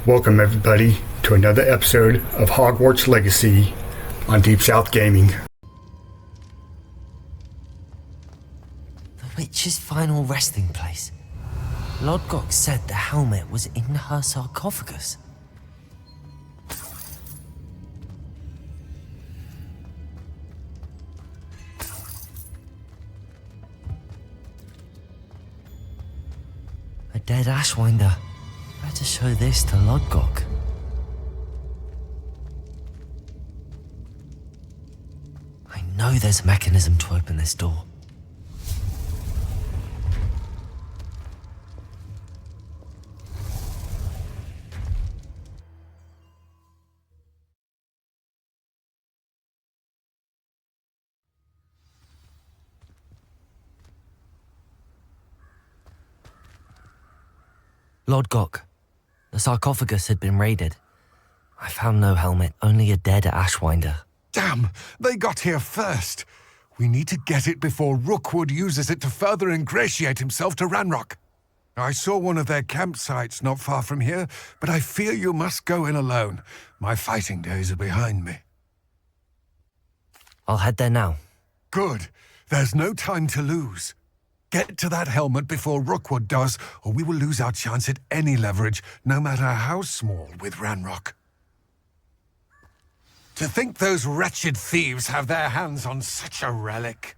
Welcome everybody to another episode of Hogwarts Legacy on Deep South Gaming. The witch's final resting place. Lodgok said the helmet was in her sarcophagus. A dead Ashwinder. Better show this to Lodgok. I know there's a mechanism to open this door. Lodgok. The sarcophagus had been raided. I found no helmet, only a dead Ashwinder. Damn! They got here first. We need to get it before Rookwood uses it to further ingratiate himself to Ranrock. I saw one of their campsites not far from here, but I fear you must go in alone. My fighting days are behind me. I'll head there now. Good. There's no time to lose. Get to that helmet before Rookwood does, or we will lose our chance at any leverage, no matter how small, with Ranrock. To think those wretched thieves have their hands on such a relic.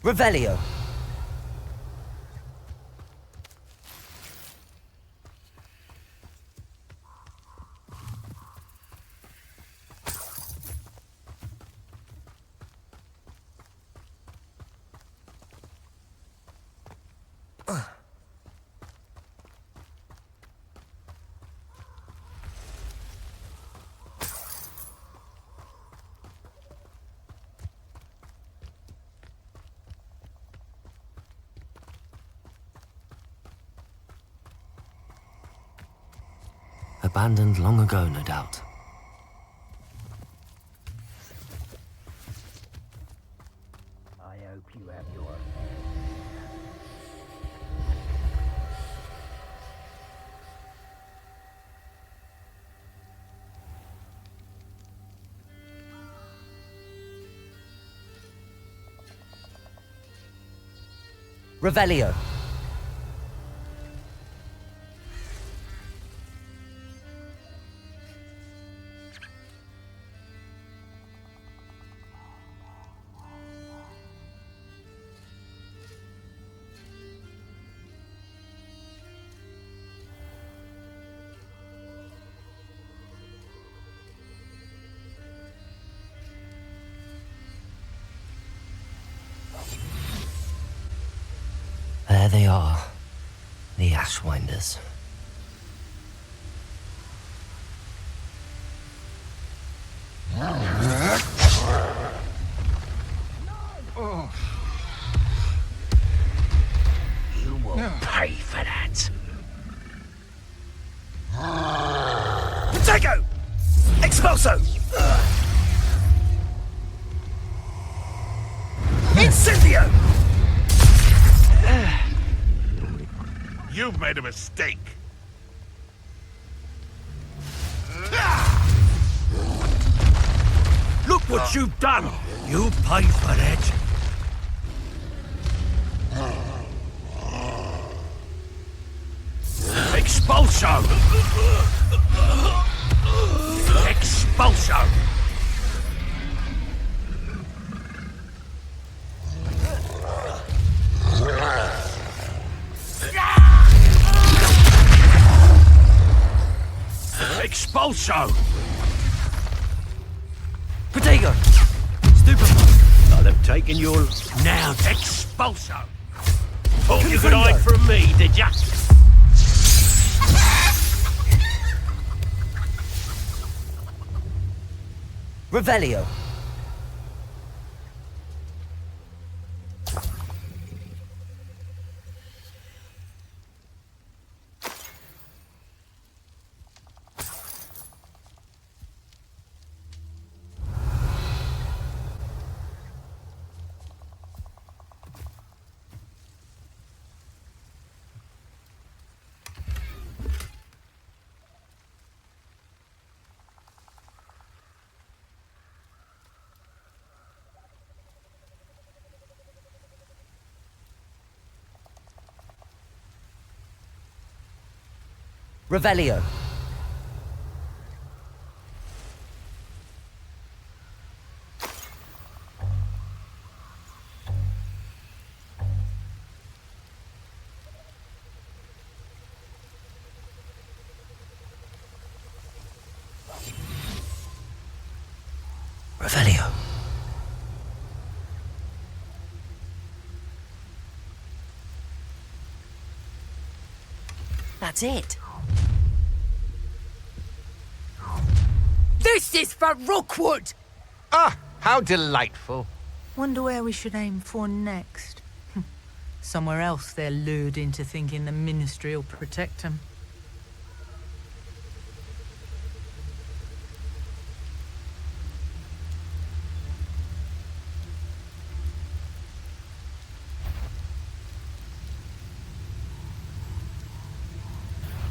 Revelio. Abandoned long ago, no doubt. I hope you have your... Revelio. There they are, the Ashwinders. You will pay for that. Protego! Expulso! Incendio! You've made a mistake. Look what you've done! You pay for that. Expulso! Expulso! Expulso! Protego! Stupefy! I'll have taken your... Now, expulso! Thought you could hide from me, did ya? Revelio. Revelio. Revelio. That's it. This is for Rookwood! Ah, how delightful. Wonder where we should aim for next. Somewhere else they're lured into thinking the Ministry will protect them.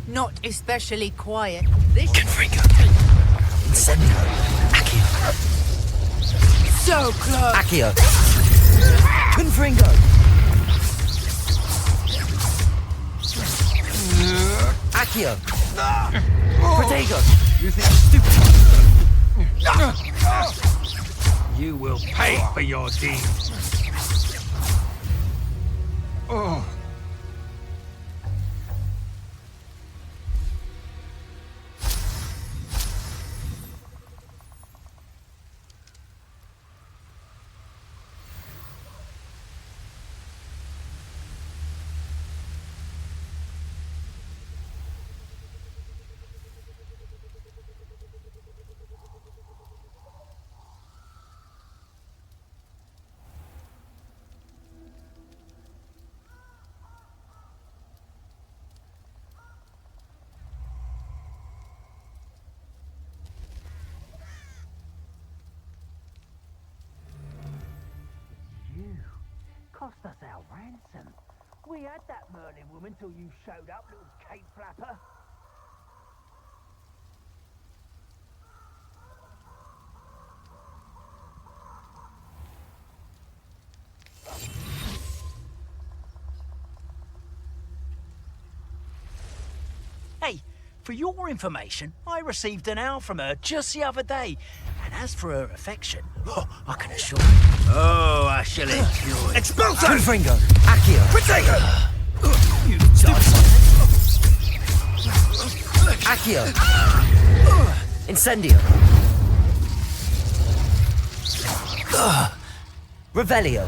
Not especially quiet. This Confringo. Incendio. Accio. so close. Accio. Confringo. Accio. Protego. You think stupid? You will pay for your deeds. Oh, Cost us our ransom. We had that Merlin woman till you showed up, little cape flapper. Hey, for your information, I received an owl from her just the other day. And as for her affection, I can assure you. Oh, I shall enjoy. Expulso! Confringo. Accio. Protego! You stupid. Accio. Incendio. Revelio.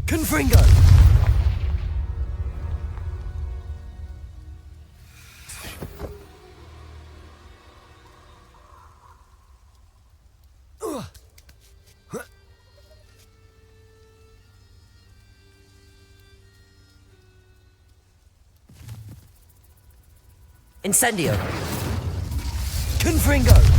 Confringo. Incendio. Confringo.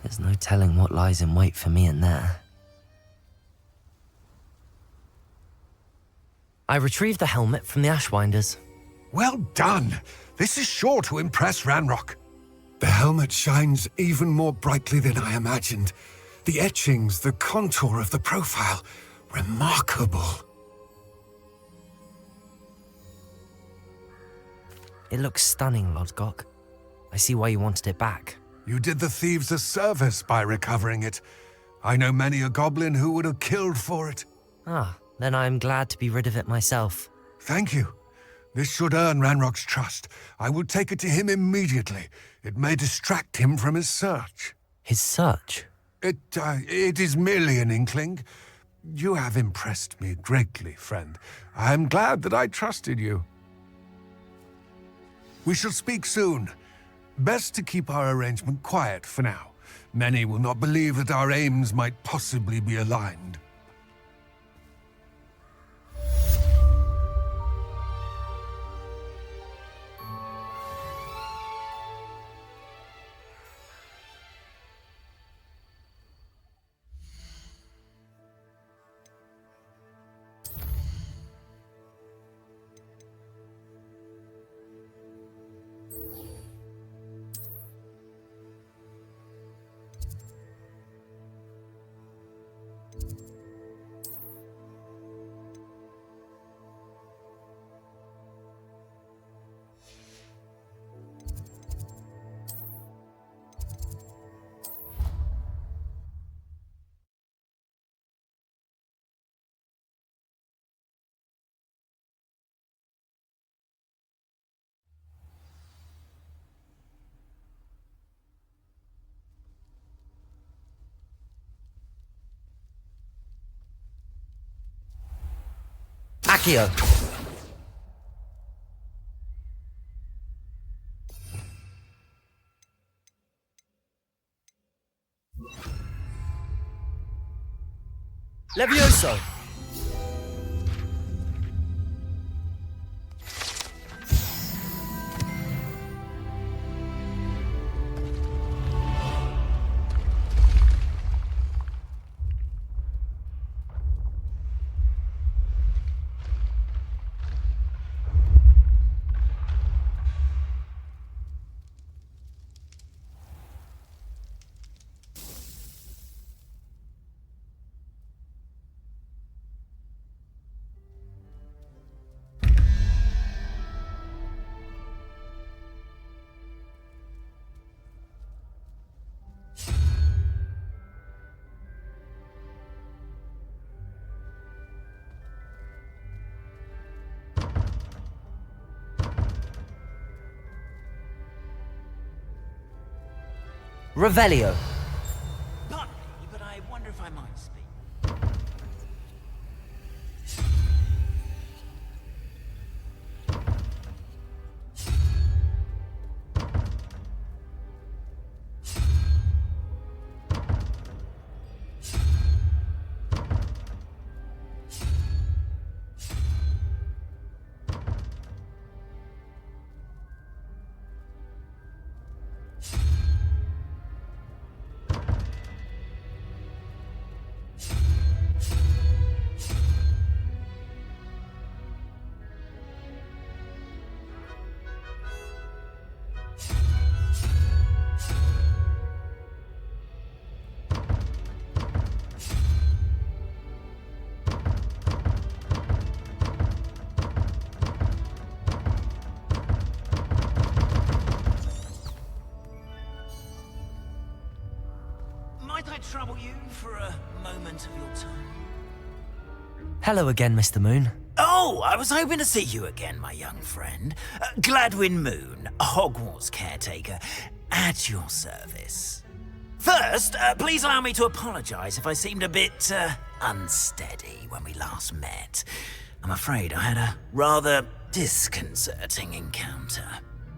There's no telling what lies in wait for me in there. I retrieved the helmet from the Ashwinders. well done. This is sure to impress Ranrock. The helmet shines even more brightly than I imagined. The etchings, the contour of the profile, remarkable. It looks stunning, Lodgok. I see why you wanted it back. You did the thieves a service by recovering it. I know many a goblin who would have killed for it. Ah, then I am glad to be rid of it myself. Thank you. This should earn Ranrock's trust. I will take it to him immediately. It may distract him from his search. His search? It is merely an inkling. You have impressed me greatly, friend. I am glad that I trusted you. We shall speak soon. Best to keep our arrangement quiet for now. Many will not believe that our aims might possibly be aligned. Accio! Levioso! Revelio. Pardon me, but I wonder if I might speak. Might I trouble you for a moment of your time? Hello again, Mr. Moon. Oh, I was hoping to see you again, my young friend. Gladwin Moon, Hogwarts caretaker, at your service. First, please allow me to apologize if I seemed a bit unsteady when we last met. I'm afraid I had a rather disconcerting encounter.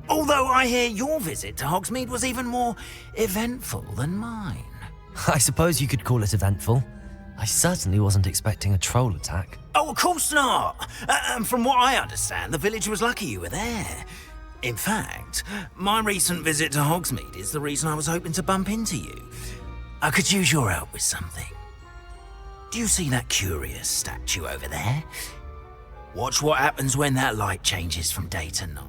Although I hear your visit to Hogsmeade was even more eventful than mine. I suppose you could call it eventful. I certainly wasn't expecting a troll attack. Oh, of course not. From what I understand, the village was lucky you were there. In fact, my recent visit to Hogsmeade is the reason I was hoping to bump into you. I could use your help with something. Do you see that curious statue over there? Watch what happens when that light changes from day to night.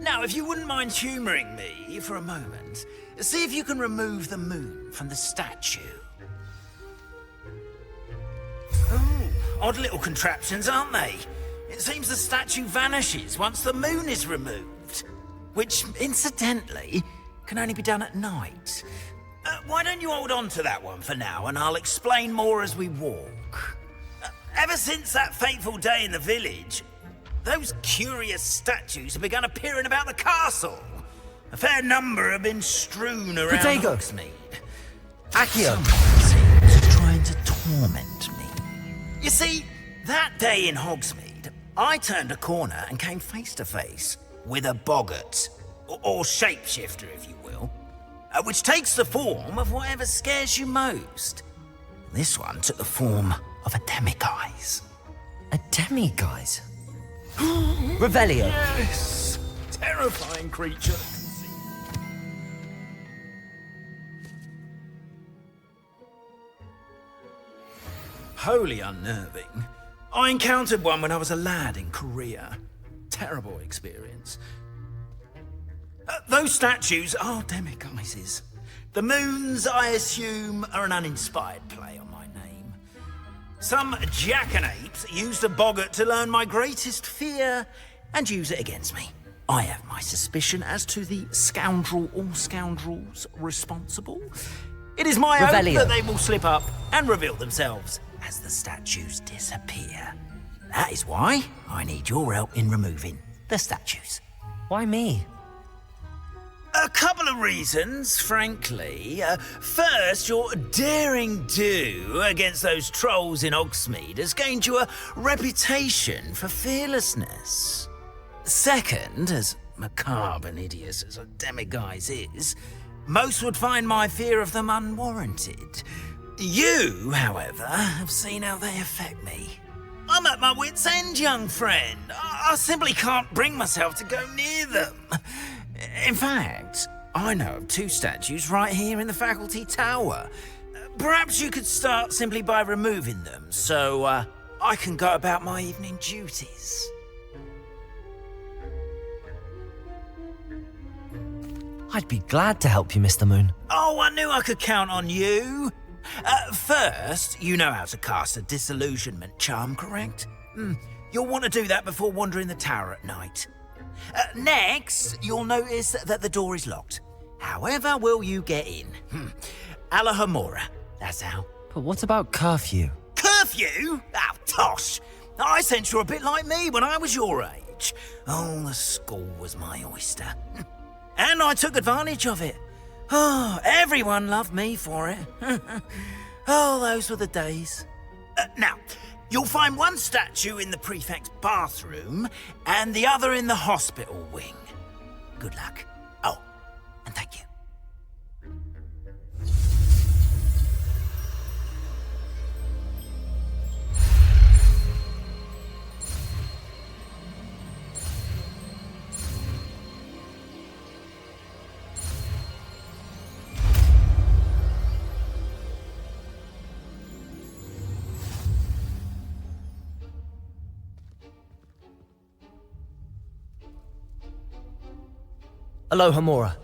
Now, if you wouldn't mind humouring me for a moment, see if you can remove the moon from the statue. Oh, odd little contraptions, aren't they? It seems the statue vanishes once the moon is removed, which, incidentally, can only be done at night. Why don't you hold on to that one for now, and I'll explain more as we walk. Ever since that fateful day in the village, those curious statues have begun appearing about the castle. A fair number have been strewn around Protego. Hogsmeade. Accio. Someone seems trying to torment me. You see, that day in Hogsmeade, I turned a corner and came face to face with a boggart, or shapeshifter, if you will, which takes the form of whatever scares you most. This one took the form of a demiguise. A demiguise? Revelio. Yes! Terrifying creature. Wholly unnerving. I encountered one when I was a lad in Korea. Terrible experience. Those statues are demiguises. The moons, I assume, are an uninspired play on my name. Some jackanapes used a boggart to learn my greatest fear and use it against me. I have my suspicion as to the scoundrel or scoundrels responsible. It is my hope Revelio. that they will slip up and reveal themselves as the statues disappear. That is why I need your help in removing the statues. Why me? A couple of reasons, frankly. First, your daring do against those trolls in Hogsmeade has gained you a reputation for fearlessness. Second, as macabre and hideous as a demiguise is, most would find my fear of them unwarranted. You, however, have seen how they affect me. I'm at my wit's end, young friend. I simply can't bring myself to go near them. In fact, I know of two statues right here in the faculty tower. Perhaps you could start simply by removing them, so I can go about my evening duties. I'd be glad to help you, Mr. Moon. Oh, I knew I could count on you. First, you know how to cast a disillusionment charm, correct? You'll want to do that before wandering the tower at night. Next, you'll notice that the door is locked. However will you get in? Alahomora, that's how. But what about curfew? Curfew? Oh, tosh. I sense you're a bit like me when I was your age. Oh, the school was my oyster. And I took advantage of it. Oh, everyone loved me for it. Oh, those were the days. Now, you'll find one statue in the prefect's bathroom and the other in the hospital wing. Good luck. Oh, and thank you. Alohomora.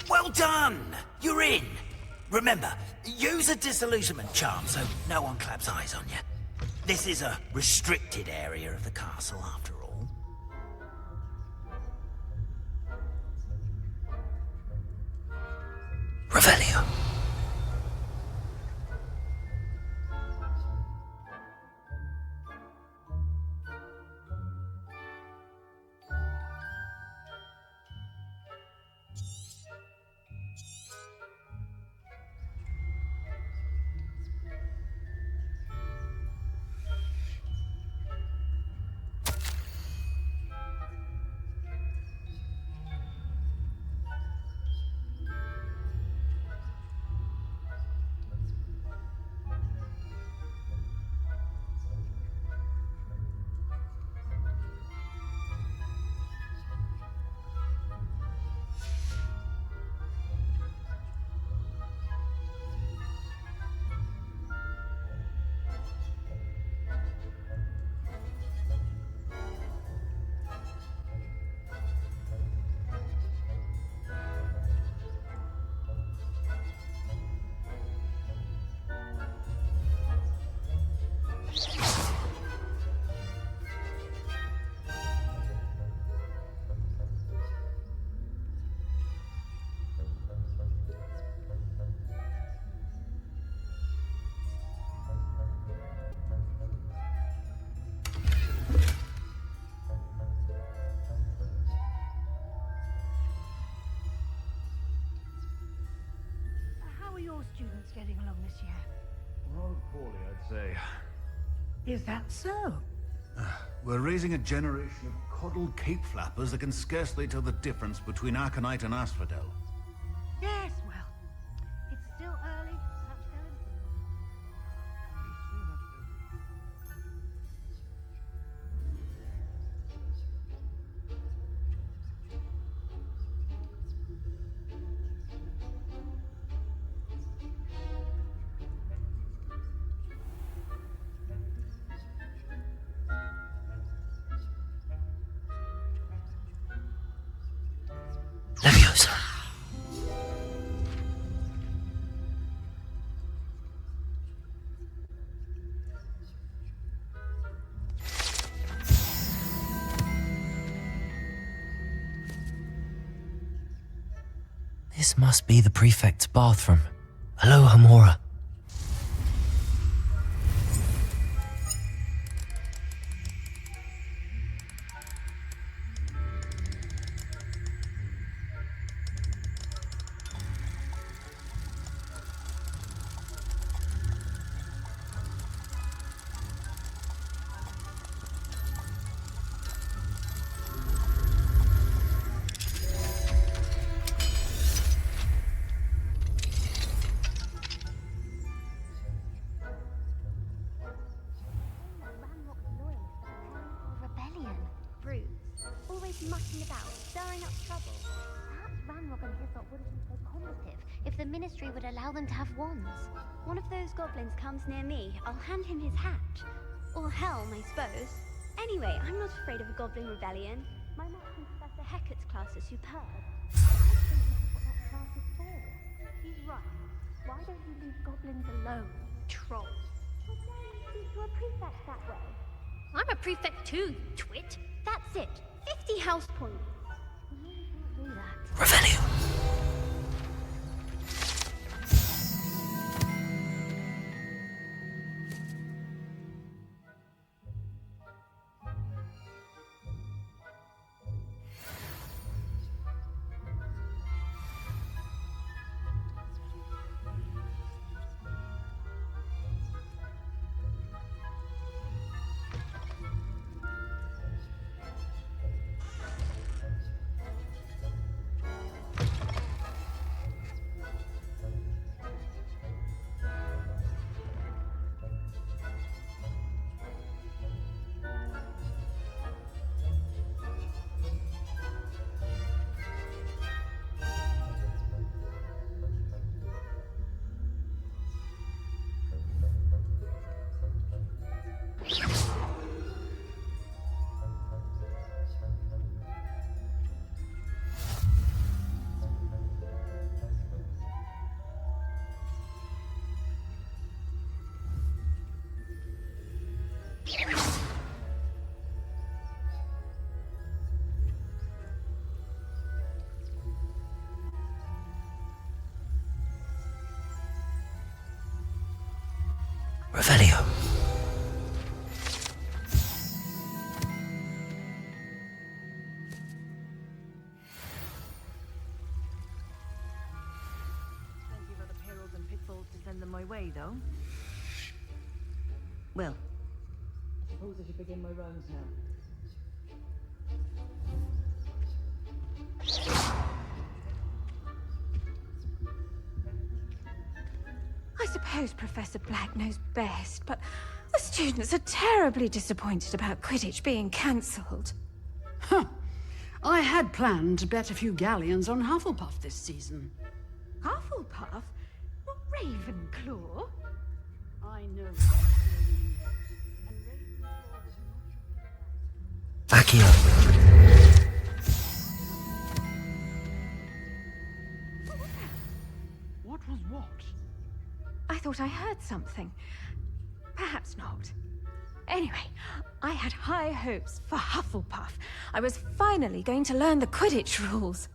Well done! You're in. Remember, use a disillusionment charm so no one claps eyes on you. This is a restricted area of the castle, after all. Revelio. Hogwarts getting along this year? Rather poorly, I'd say. Is that so? We're raising a generation of coddled cape flappers that can scarcely tell the difference between Aconite and Asphodel. Yes, well, it's still early. Perhaps they'll Leviosa. This must be the prefect's bathroom. Aloha Mora. Rebellion. Brutes. Always mucking about, stirring up trouble. Perhaps Ranrock and Hyssop wouldn't be so combative if the Ministry would allow them to have wands. One of those goblins comes near me, I'll hand him his hat. Or helm, I suppose. Anyway, I'm not afraid of a goblin rebellion. My math from Professor Hecat's class is superb. I don't know what that class is for. He's right. Why don't you leave goblins alone, troll? But why do you speak to a prefect that way? I'm a prefect too, you twit. That's it. 50 house points. You really can't do that. Revelio. Revelio. Plenty of other perils and pitfalls to send them my way, though. Well, I suppose I should begin my rounds now. I suppose Professor Black knows best, but the students are terribly disappointed about Quidditch being cancelled. Huh. I had planned to bet a few galleons on Hufflepuff this season. Hufflepuff? Not Ravenclaw? I know. Accio. What was what? I thought I heard something. Perhaps not. Anyway, I had high hopes for Hufflepuff. I was finally going to learn the Quidditch rules.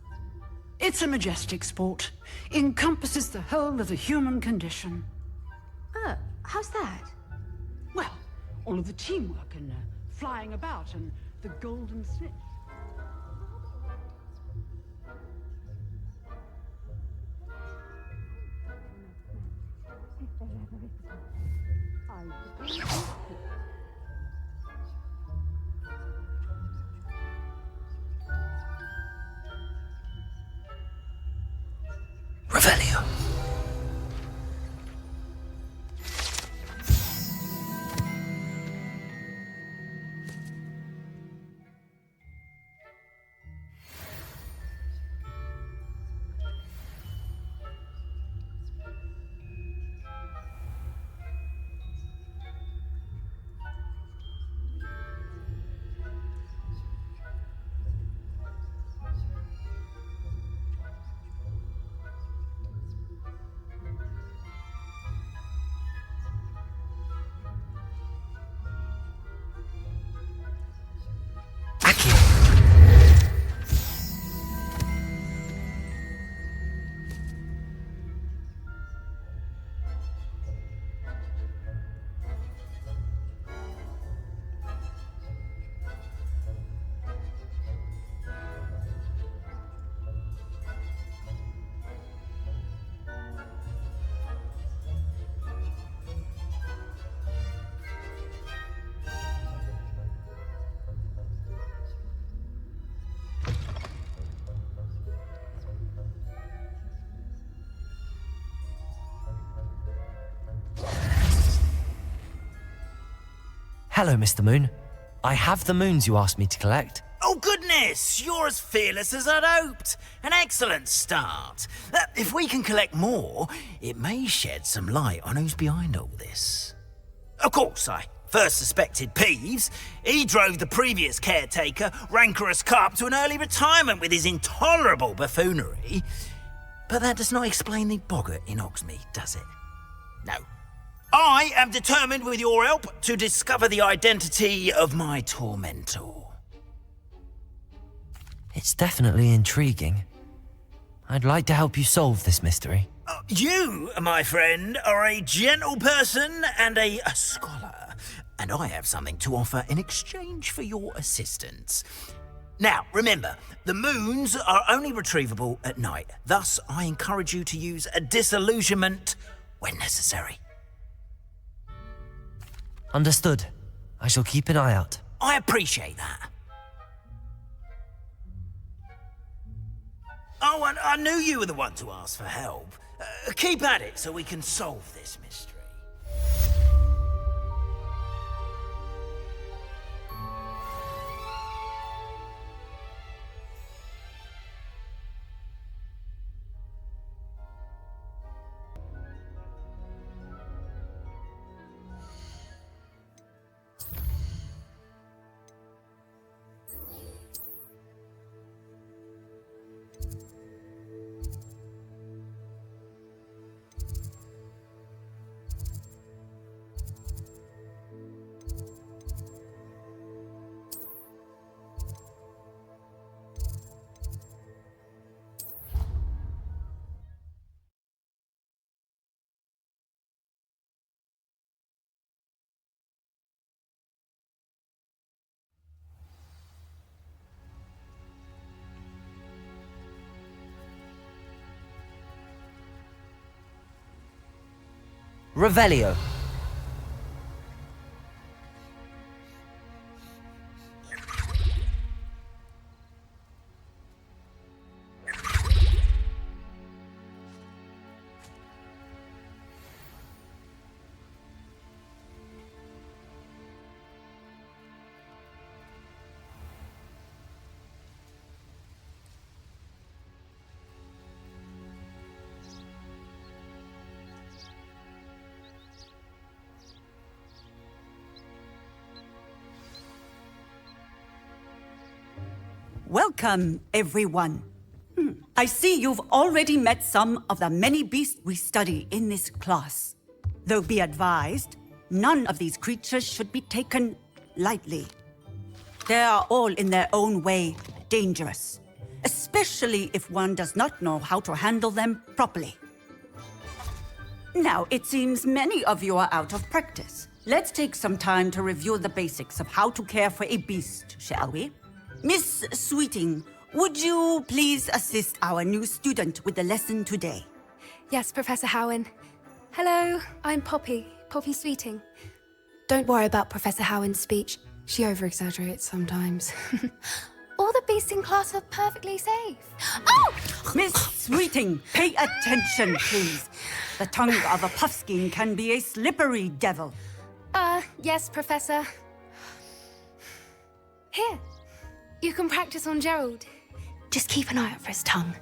It's a majestic sport. Encompasses the whole of the human condition. How's that? Well, all of the teamwork and flying about and the golden snitch. Revelio. Hello, Mr. Moon. I have the moons you asked me to collect. Oh, goodness! You're as fearless as I'd hoped. An excellent start. If we can collect more, it may shed some light on who's behind all this. Of course, I first suspected Peeves. He drove the previous caretaker, Rancorous Carp, to an early retirement with his intolerable buffoonery. But that does not explain the boggart in Hogsmeade, does it? No. I am determined, with your help, to discover the identity of my tormentor. It's definitely intriguing. I'd like to help you solve this mystery. You, my friend, are a gentle person and a scholar, and I have something to offer in exchange for your assistance. Now, remember, the moons are only retrievable at night. Thus, I encourage you to use a disillusionment when necessary. Understood. I shall keep an eye out. I appreciate that. Oh, and I knew you were the one to ask for help. Keep at it so we can solve this mystery. Revelio. Welcome, everyone. I see you've already met some of the many beasts we study in this class. Though be advised, none of these creatures should be taken lightly. They are all in their own way dangerous, especially if one does not know how to handle them properly. Now, it seems many of you are out of practice. Let's take some time to review the basics of how to care for a beast, shall we? Miss Sweeting, would you please assist our new student with the lesson today? Yes, Professor Howen. Hello, I'm Poppy Sweeting. Don't worry about Professor Howard's speech. She over-exaggerates sometimes. All the beasts in class are perfectly safe. Oh! Miss Sweeting, pay attention, please. The tongue of a puffskein can be a slippery devil. Yes, Professor. Here, you can practice on Gerald. Just keep an eye out for his tongue.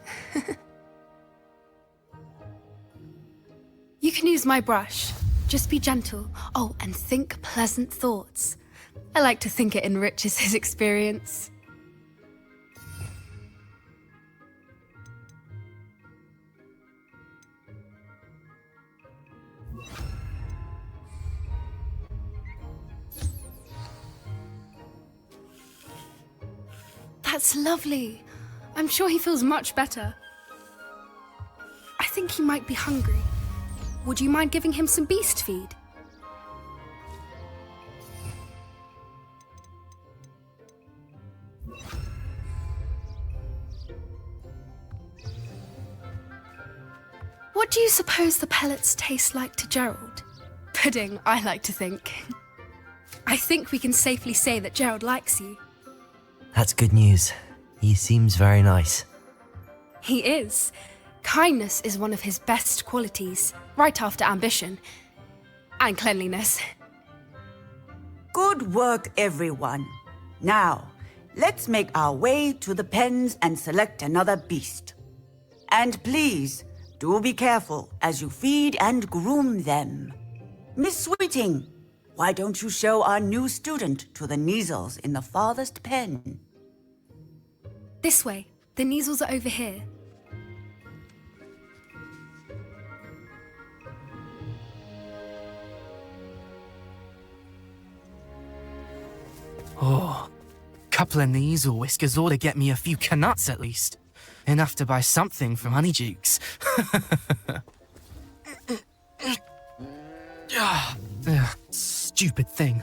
You can use my brush. Just be gentle. Oh, and think pleasant thoughts. I like to think it enriches his experience. That's lovely. I'm sure he feels much better. I think he might be hungry. Would you mind giving him some beast feed? What do you suppose the pellets taste like to Gerald? Pudding, I like to think. I think we can safely say that Gerald likes you. That's good news. He seems very nice. He is. Kindness is one of his best qualities, right after ambition. And cleanliness. Good work, everyone. Now, let's make our way to the pens and select another beast. And please, do be careful as you feed and groom them. Miss Sweeting, why don't you show our new student to the Neasels in the farthest pen? This way. The Neasels are over here. Oh, couple of Neasel whiskers ought to get me a few canuts at least. Enough to buy something from Honeydukes. Stupid thing.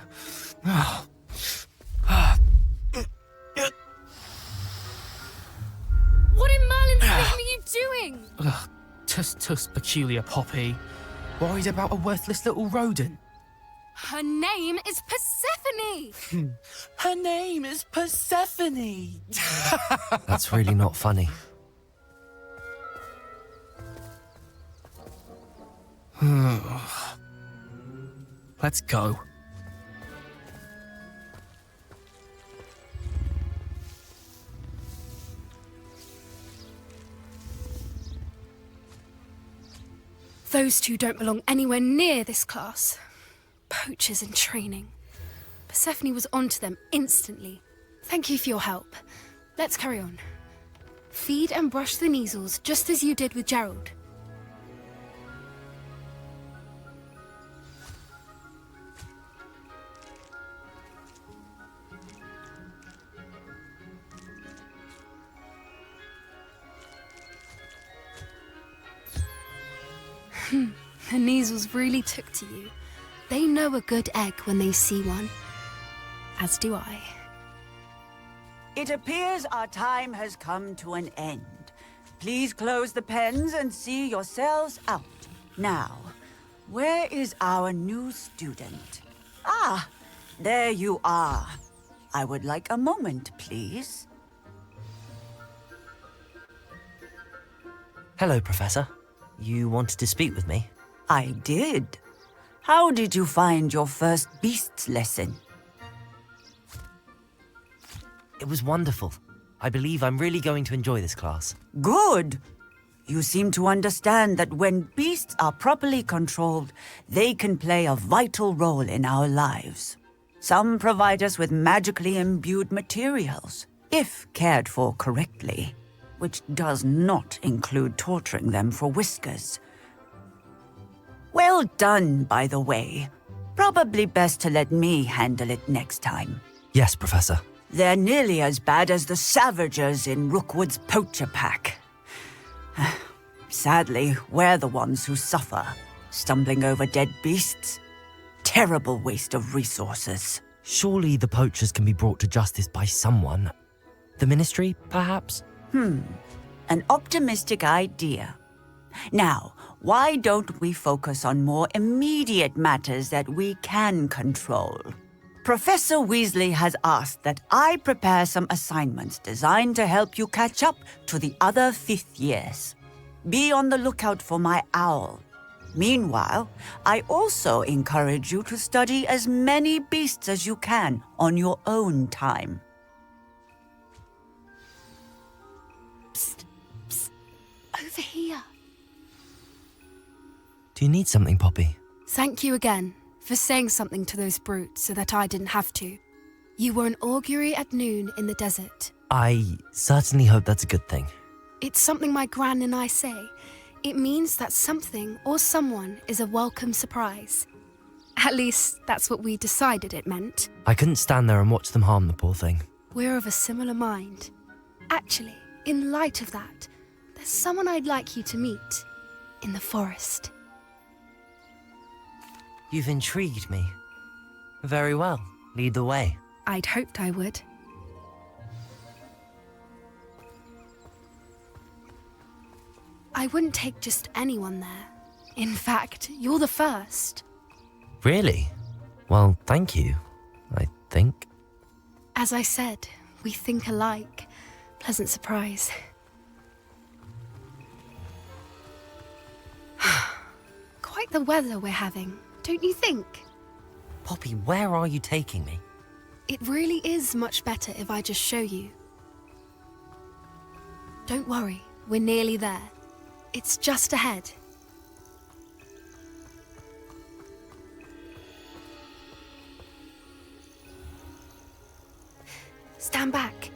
What in Merlin's name are you doing? Tuss, peculiar poppy. Worried about a worthless little rodent. Her name is Persephone! Her name is Persephone! That's really not funny. Let's go. Those two don't belong anywhere near this class. Poachers in training. Persephone was onto them instantly. Thank you for your help. Let's carry on. Feed and brush the Neasels just as you did with Gerald. The Neasels really took to you. They know a good egg when they see one. As do I. It appears our time has come to an end. Please close the pens and see yourselves out. Now, where is our new student? Ah, there you are. I would like a moment, please. Hello, Professor. You wanted to speak with me? I did. How did you find your first beasts lesson? It was wonderful. I believe I'm really going to enjoy this class. Good. You seem to understand that when beasts are properly controlled, they can play a vital role in our lives. Some provide us with magically imbued materials, if cared for correctly, which does not include torturing them for whiskers. Well done, by the way. Probably best to let me handle it next time. Yes, Professor. They're nearly as bad as the Savagers in Rookwood's poacher pack. Sadly, we're the ones who suffer, stumbling over dead beasts. Terrible waste of resources. Surely the poachers can be brought to justice by someone. The Ministry, perhaps? An optimistic idea. Now, why don't we focus on more immediate matters that we can control? Professor Weasley has asked that I prepare some assignments designed to help you catch up to the other fifth years. Be on the lookout for my owl. Meanwhile, I also encourage you to study as many beasts as you can on your own time. Psst, psst, over here. Do you need something, Poppy? Thank you again for saying something to those brutes so that I didn't have to. You were an augury at noon in the desert. I certainly hope that's a good thing. It's something my gran and I say. It means that something or someone is a welcome surprise. At least, that's what we decided it meant. I couldn't stand there and watch them harm the poor thing. We're of a similar mind. Actually, in light of that, there's someone I'd like you to meet in the forest. You've intrigued me. Very well. Lead the way. I'd hoped I would. I wouldn't take just anyone there. In fact, you're the first. Really? Well, thank you, I think. As I said, we think alike. Pleasant surprise. Quite the weather we're having, don't you think? Poppy, where are you taking me? It really is much better if I just show you. Don't worry, we're nearly there. It's just ahead. Stand back.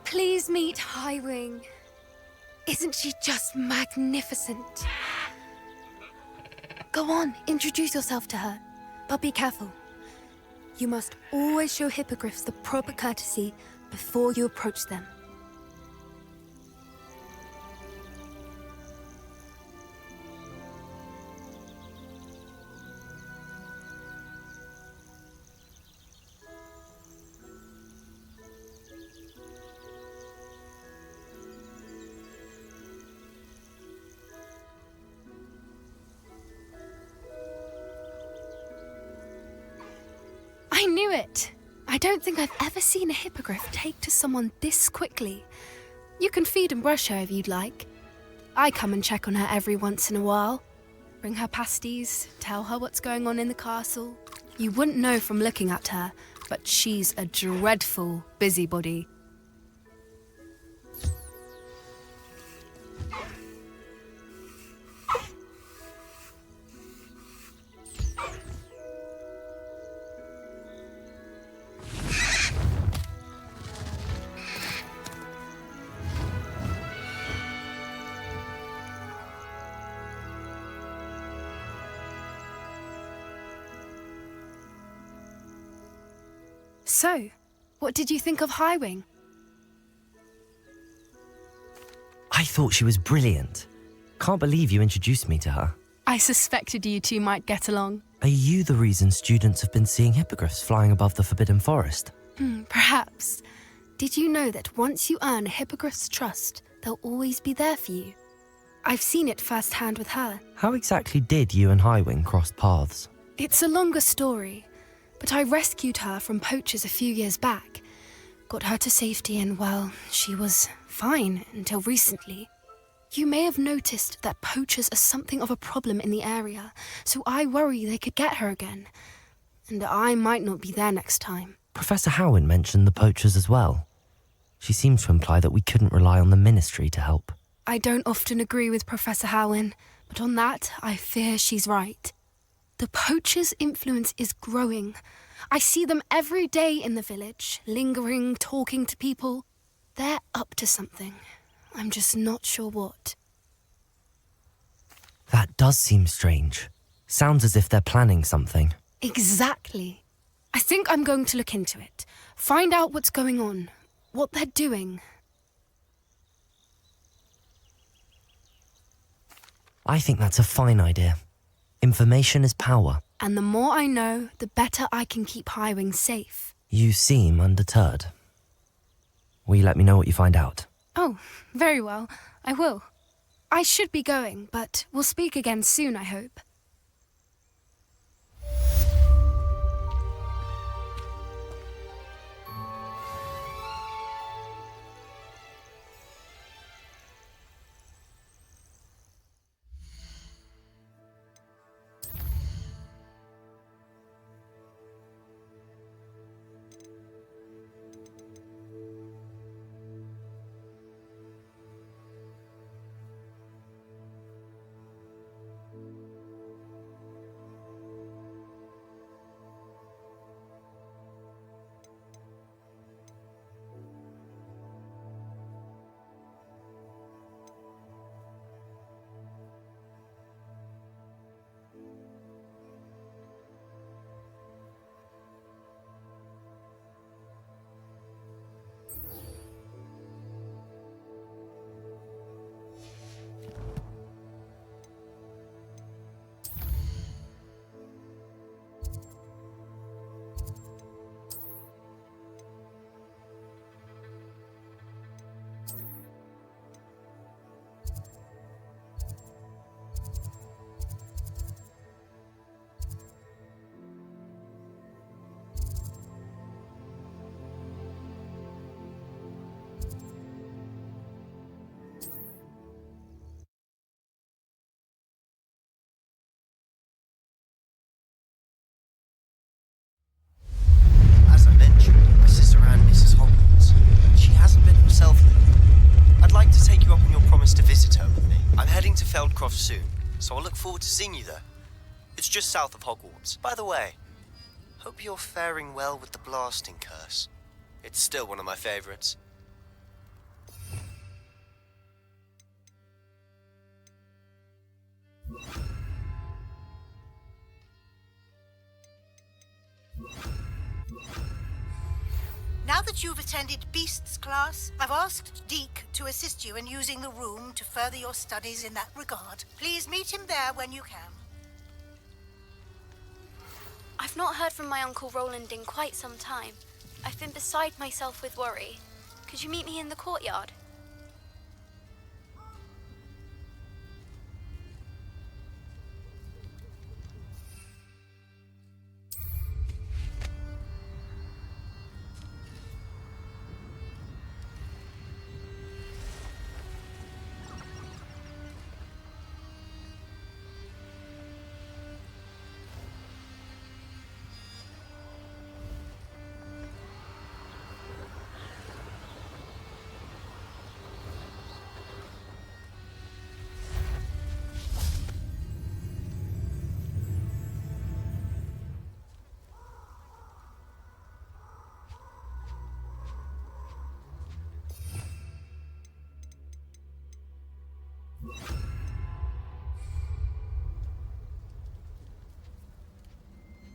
Please meet Highwing. Isn't she just magnificent? Go on, introduce yourself to her. But be careful. You must always show hippogriffs the proper courtesy before you approach them. I knew it! I don't think I've ever seen a hippogriff take to someone this quickly. You can feed and brush her if you'd like. I come and check on her every once in a while. Bring her pasties, tell her what's going on in the castle. You wouldn't know from looking at her, but she's a dreadful busybody. So, what did you think of Highwing? I thought she was brilliant. Can't believe you introduced me to her. I suspected you two might get along. Are you the reason students have been seeing hippogriffs flying above the Forbidden Forest? Perhaps. Did you know that once you earn a hippogriff's trust, they'll always be there for you? I've seen it firsthand with her. How exactly did you and Highwing cross paths? It's a longer story, but I rescued her from poachers a few years back. Got her to safety and, well, she was fine until recently. You may have noticed that poachers are something of a problem in the area, so I worry they could get her again. And I might not be there next time. Professor Howin mentioned the poachers as well. She seems to imply that we couldn't rely on the Ministry to help. I don't often agree with Professor Howin, but on that, I fear she's right. The poachers' influence is growing. I see them every day in the village, lingering, talking to people. They're up to something. I'm just not sure what. That does seem strange. Sounds as if they're planning something. Exactly. I think I'm going to look into it. Find out what's going on, what they're doing, I think that's a fine idea. Information is power. And the more I know, the better I can keep Highwing safe. You seem undeterred. Will you let me know what you find out? Oh, very well. I will. I should be going, but we'll speak again soon, I hope. As I mentioned, my sister Anne misses Hogwarts. She hasn't been herself lately. I'd like to take you up on your promise to visit her with me. I'm heading to Feldcroft soon, so I'll look forward to seeing you there. It's just south of Hogwarts. By the way, hope you're faring well with the blasting curse. It's still one of my favorites. Now that you've attended Beasts class, I've asked Deke to assist you in using the room to further your studies in that regard. Please meet him there when you can. I've not heard from my Uncle Roland in quite some time. I've been beside myself with worry. Could you meet me in the courtyard?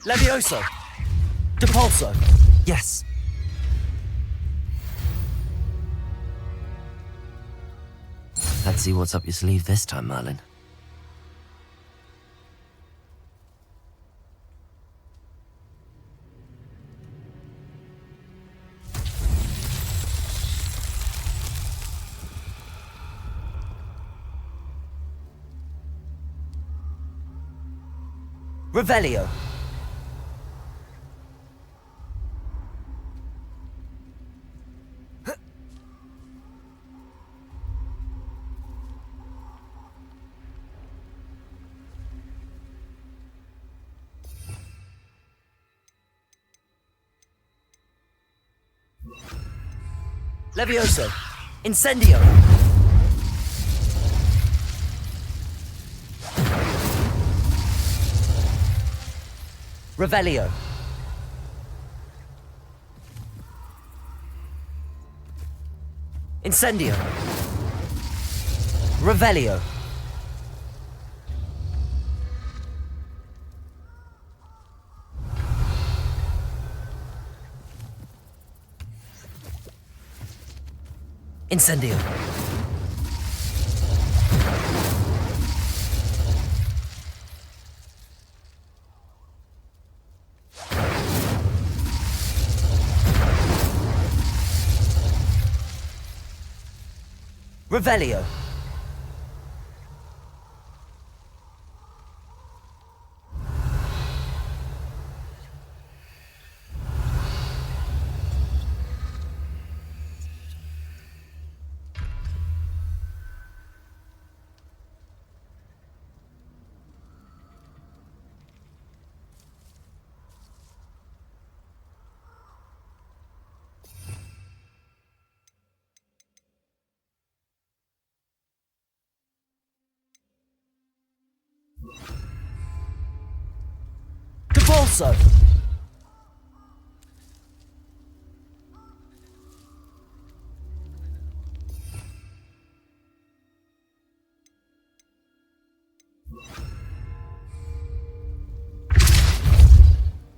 Levioso! Depulso! Yes. Let's see what's up your sleeve this time, Merlin. Revelio. Levioso. Incendio. Revelio. Incendio. Revelio. Incendio. Revelio. Cabalso.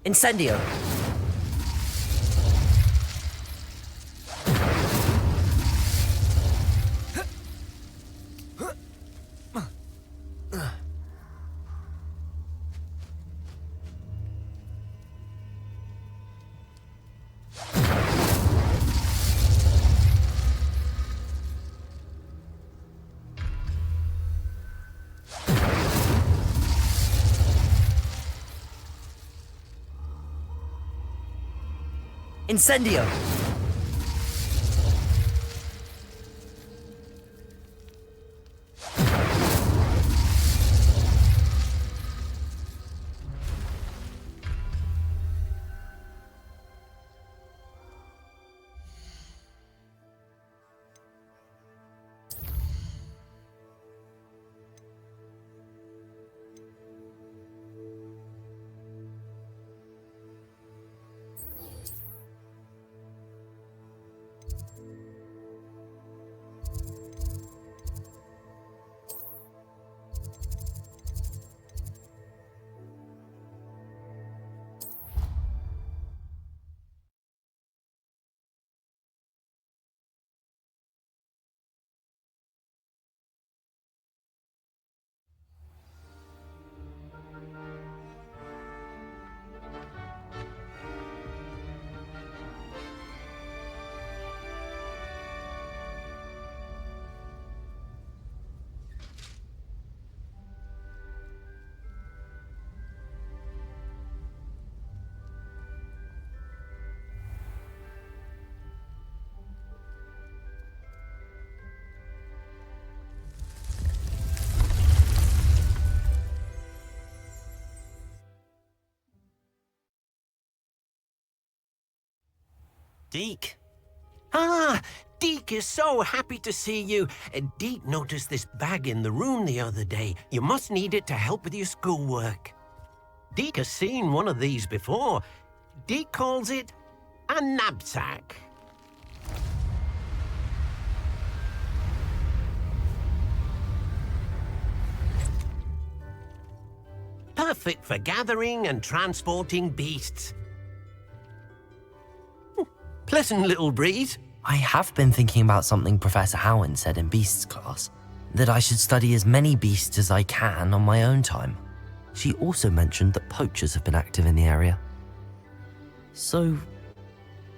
Incendio. Incendio. Deke. Ah, Deke is so happy to see you. Deke noticed this bag in the room the other day. You must need it to help with your schoolwork. Deke has seen one of these before. Deke calls it a knapsack. Perfect for gathering and transporting beasts. Pleasant little breeze. I have been thinking about something Professor Howard said in Beasts class, that I should study as many beasts as I can on my own time. She also mentioned that poachers have been active in the area. So,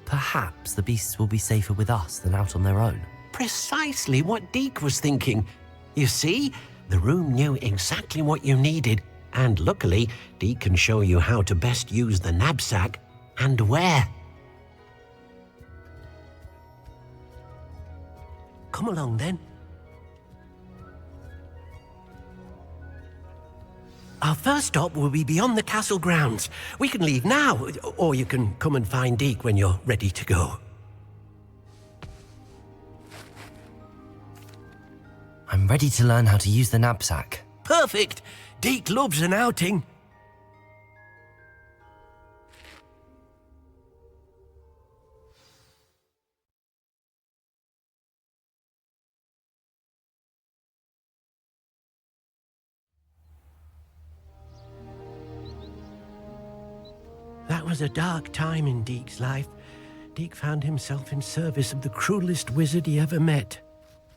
perhaps the beasts will be safer with us than out on their own. Precisely what Deke was thinking. You see, the room knew exactly what you needed, and luckily, Deke can show you how to best use the knapsack and where. Come along, then. Our first stop will be beyond the castle grounds. We can leave now, or you can come and find Deke when you're ready to go. I'm ready to learn how to use the knapsack. Perfect! Deke loves an outing. That was a dark time in Deke's life. Deke found himself in service of the cruelest wizard he ever met.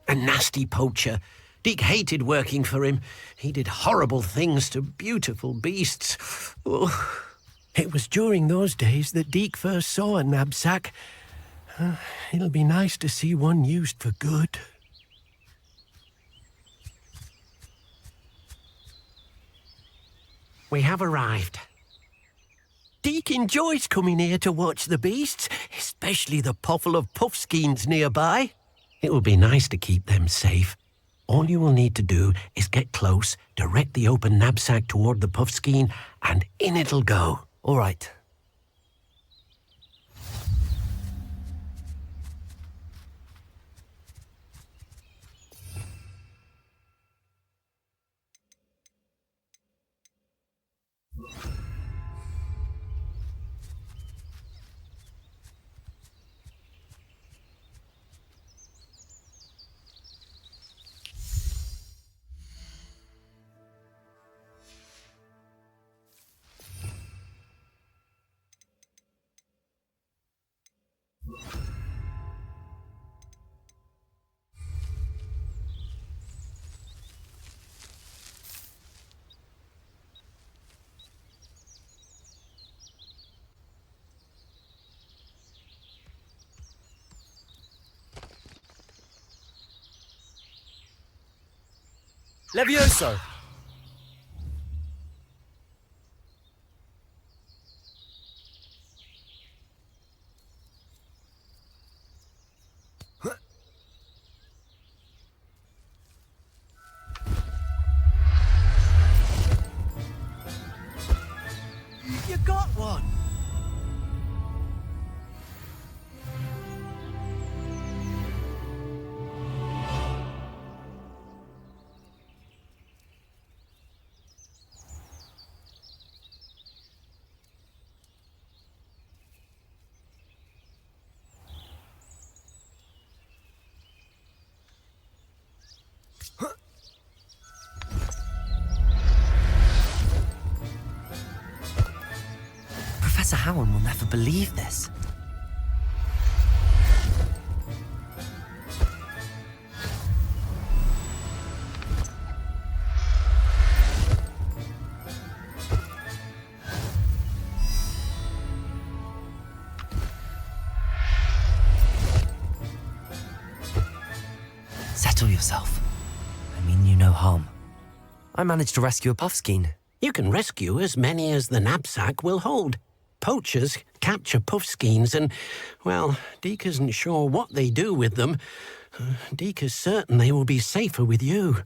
A nasty poacher. Deke hated working for him. He did horrible things to beautiful beasts. Oh. It was during those days that Deke first saw a knapsack. It'll be nice to see one used for good. We have arrived. Deke enjoys coming here to watch the beasts, especially the puffle of puffskeins nearby. It will be nice to keep them safe. All you will need to do is get close, direct the open knapsack toward the puffskein, and in it'll go. All right. Levioso! You got one! Professor Howard will never believe this. Settle yourself. I mean you no harm. I managed to rescue a puffskein. You can rescue as many as the knapsack will hold. Poachers capture puffskeins and, well, Deke isn't sure what they do with them. Deke is certain they will be safer with you.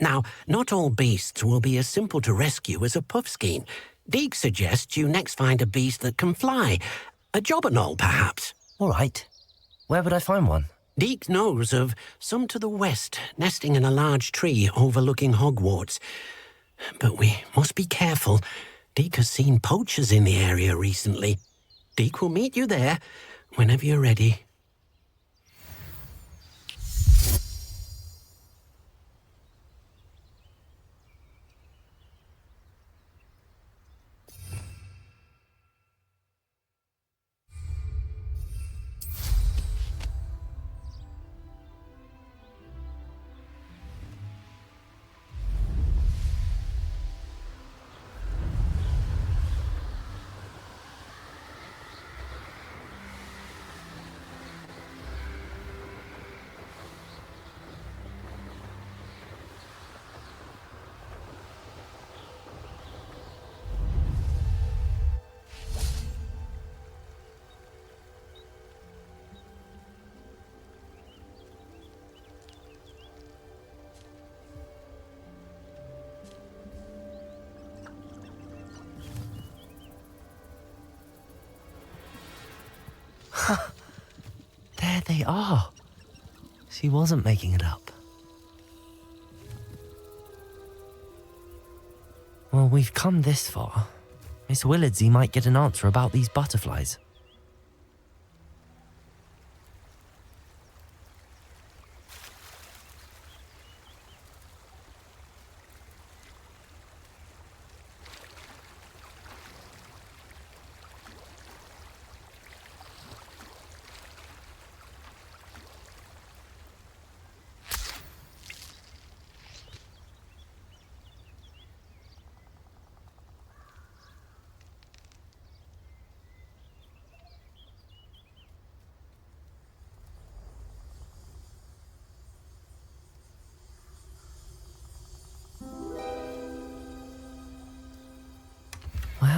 Now, not all beasts will be as simple to rescue as a puffskein. Deke suggests you next find a beast that can fly. A jobberknoll, perhaps. All right. Where would I find one? Deke knows of some to the west, nesting in a large tree overlooking Hogwarts. But we must be careful. Deke has seen poachers in the area recently. Deke will meet you there whenever you're ready. There they are. She wasn't making it up. Well, we've come this far. Miss Willardsey might get an answer about these butterflies.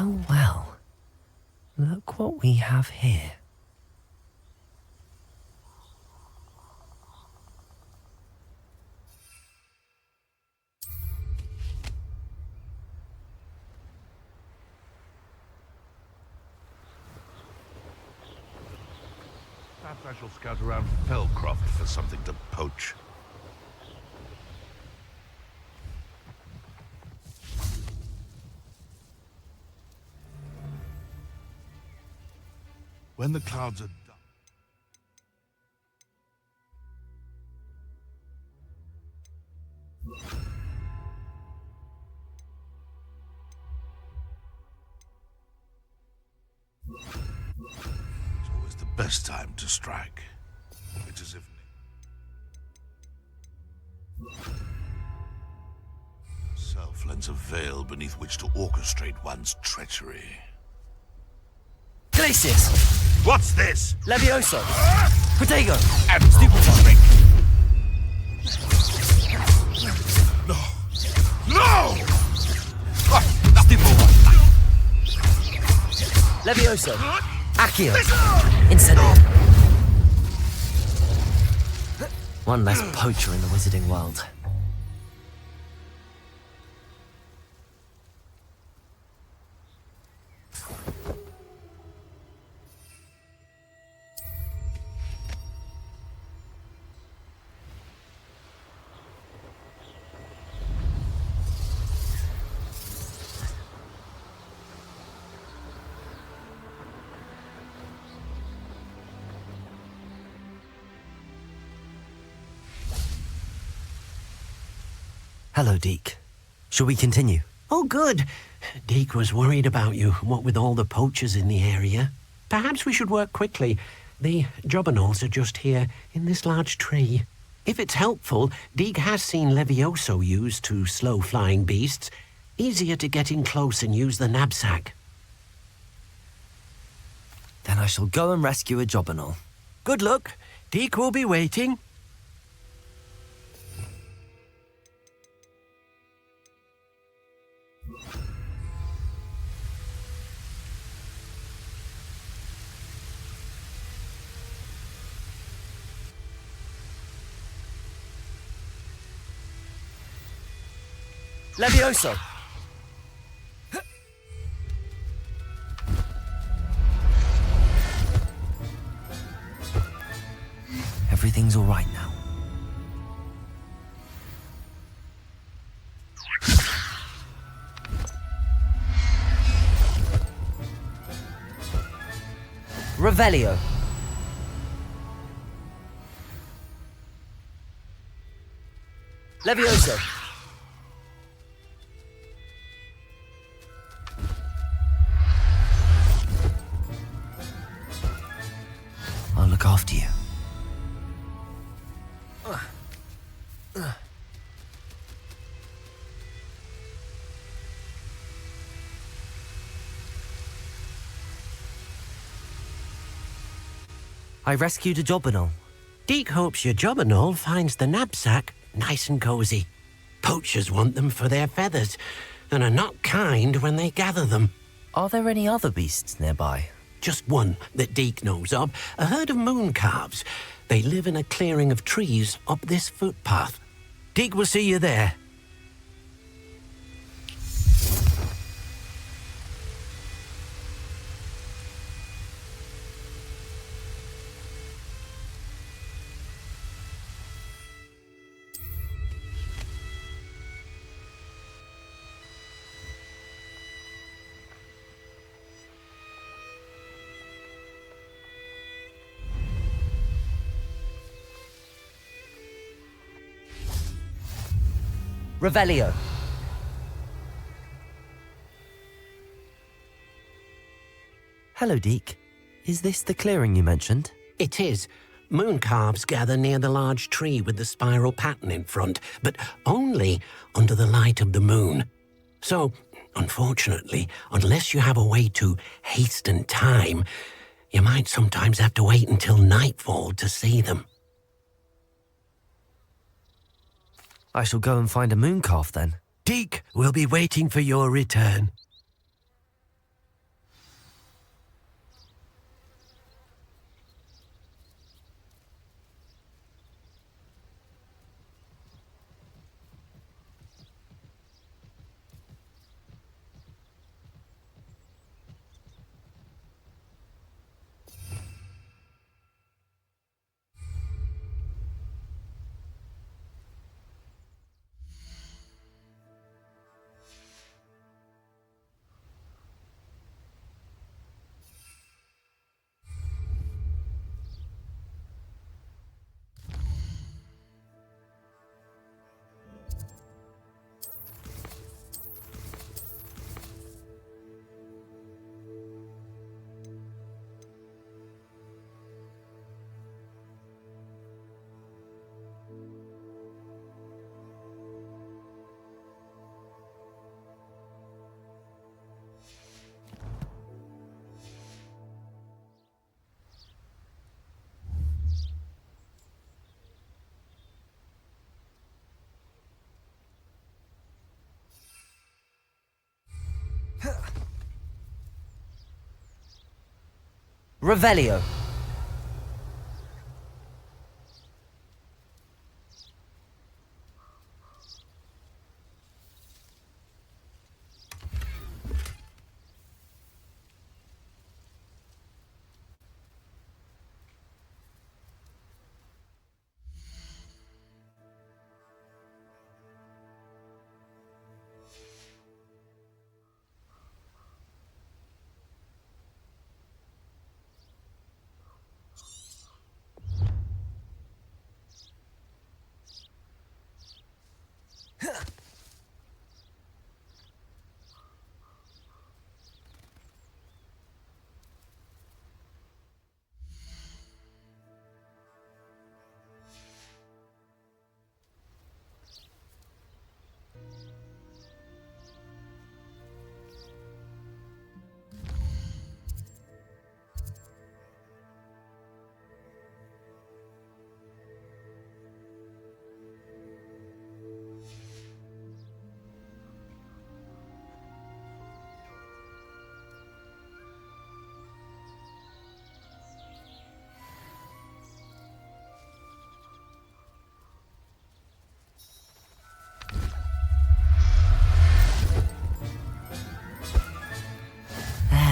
Well, well. Look what we have here. Perhaps I shall scout around Felcroft for something to poach. When the clouds are done. It's always the best time to strike. It's as if self lends a veil beneath which to orchestrate one's treachery. Glacius! What's this? Levioso! Protego! And stupefy! No! No! Levioso! Accio! Incendio! One less poacher in the wizarding world. Hello, Deke. Shall we continue? Oh, good. Deke was worried about you, what with all the poachers in the area. Perhaps we should work quickly. The Jobberknolls are just here, in this large tree. If it's helpful, Deke has seen Levioso used to slow flying beasts. Easier to get in close and use the knapsack. Then I shall go and rescue a Jobberknoll. Good luck. Deke will be waiting. Levioso! Everything's all right now. Revelio. Levioso! I'll look after you. I rescued a Jobberknoll. Deke hopes your Jobberknoll finds the knapsack nice and cozy. Poachers want them for their feathers, and are not kind when they gather them. Are there any other beasts nearby? Just one that Deke knows of, a herd of moon calves. They live in a clearing of trees up this footpath. Deke will see you there. Revelio. Hello, Deke. Is this the clearing you mentioned? It is. Moon calves gather near the large tree with the spiral pattern in front, but only under the light of the moon. So, unfortunately, unless you have a way to hasten time, you might sometimes have to wait until nightfall to see them. I shall go and find a mooncalf then. Deke will be waiting for your return. Revelio.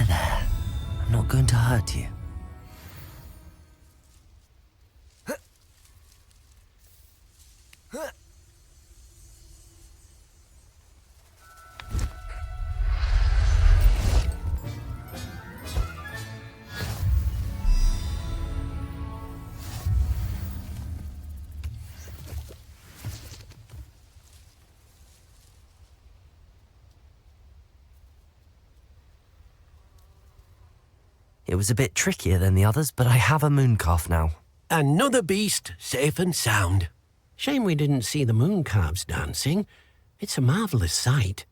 There. I'm not going to hurt you. It was a bit trickier than the others, but I have a mooncalf now. Another beast, safe and sound. Shame we didn't see the mooncalves dancing. It's a marvellous sight.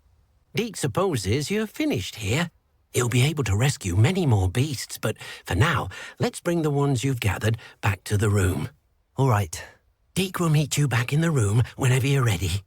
Deke supposes you're finished here. He'll be able to rescue many more beasts, but for now, let's bring the ones you've gathered back to the room. All right. Deke will meet you back in the room whenever you're ready.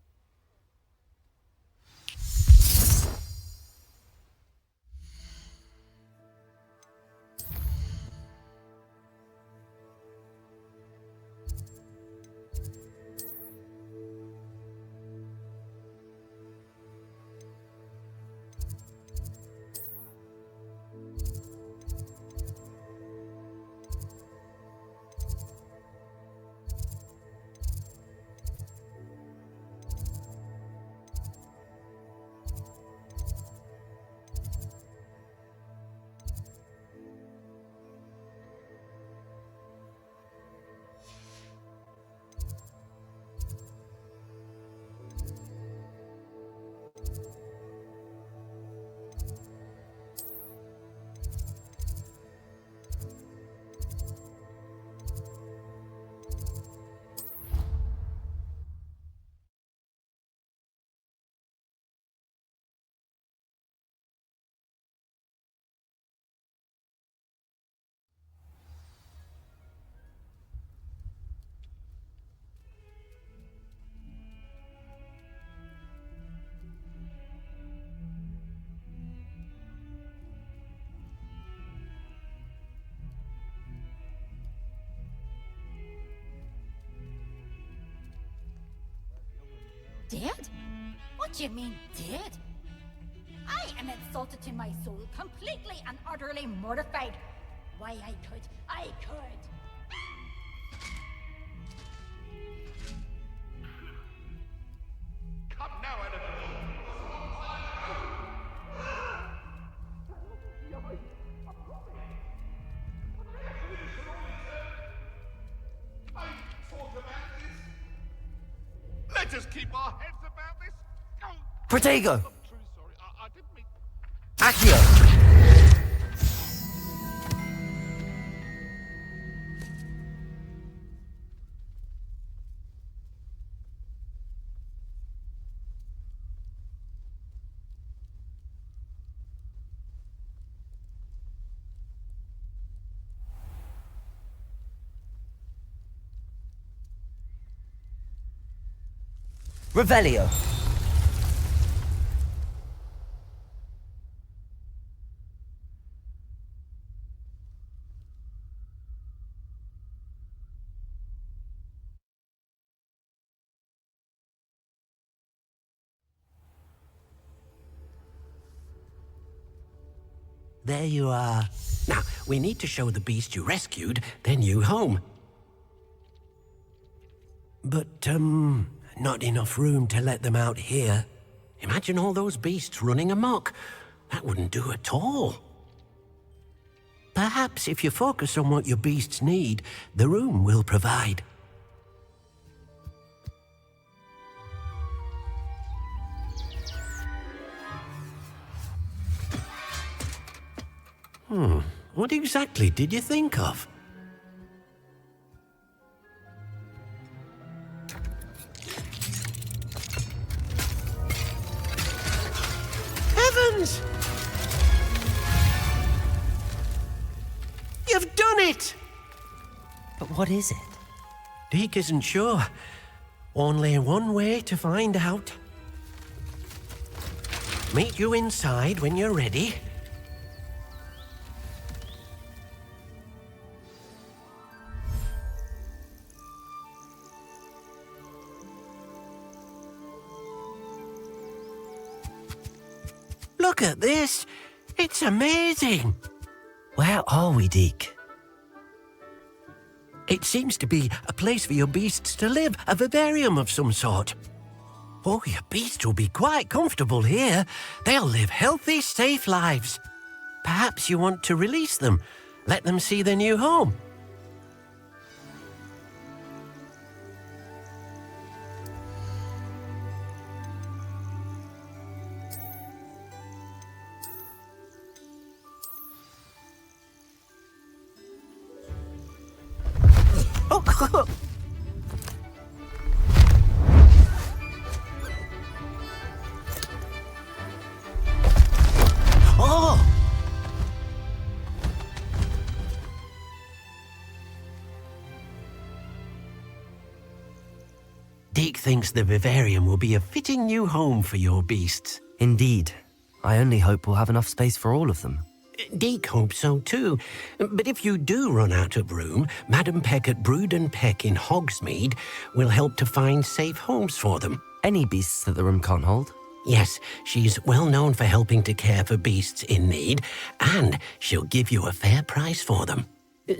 Dead? What do you mean, dead? I am insulted to my soul, completely and utterly mortified. Why, I could. Come now, Annabelle. Let us keep our heads about this. Protego! I'm truly sorry. I didn't mean... Accio! Revelio. There you are. Now, we need to show the beast you rescued their new home. But, not enough room to let them out here. Imagine all those beasts running amok. That wouldn't do at all. Perhaps if you focus on what your beasts need, the room will provide. What exactly did you think of? Heavens! You've done it! But what is it? Deke isn't sure. Only one way to find out. Meet you inside when you're ready. Look at this! It's amazing! Where are we, Deke? It seems to be a place for your beasts to live, a vivarium of some sort. Oh, your beasts will be quite comfortable here. They'll live healthy, safe lives. Perhaps you want to release them, let them see their new home. Oh! Deke thinks the vivarium will be a fitting new home for your beasts. Indeed. I only hope we'll have enough space for all of them. Deke hopes so too. But if you do run out of room, Madam Peck at Brood and Peck in Hogsmeade will help to find safe homes for them. Any beasts that the room can't hold? Yes, she's well known for helping to care for beasts in need, and she'll give you a fair price for them.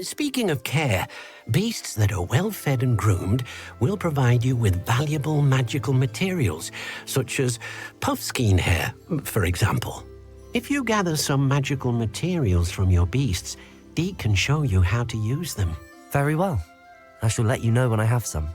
Speaking of care, beasts that are well fed and groomed will provide you with valuable magical materials, such as puffskein hair, for example. If you gather some magical materials from your beasts, Deke can show you how to use them. Very well. I shall let you know when I have some.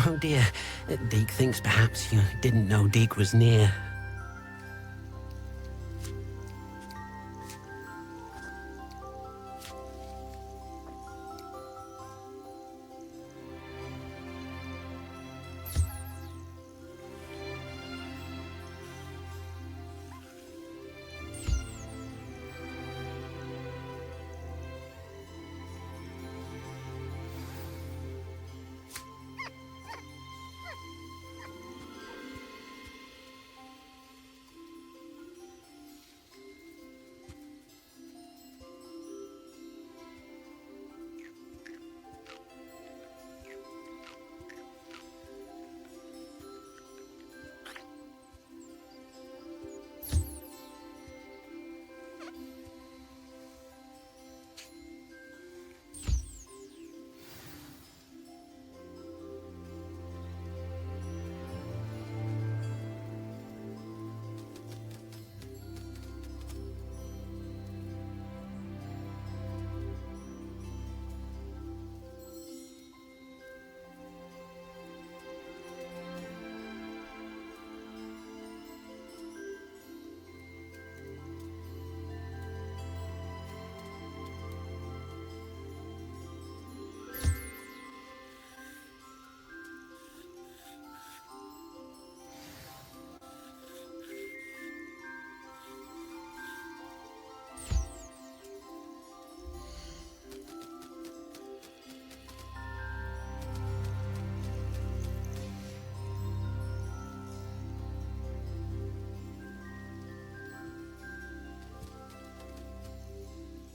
Oh dear, Deke thinks perhaps you didn't know Deke was near.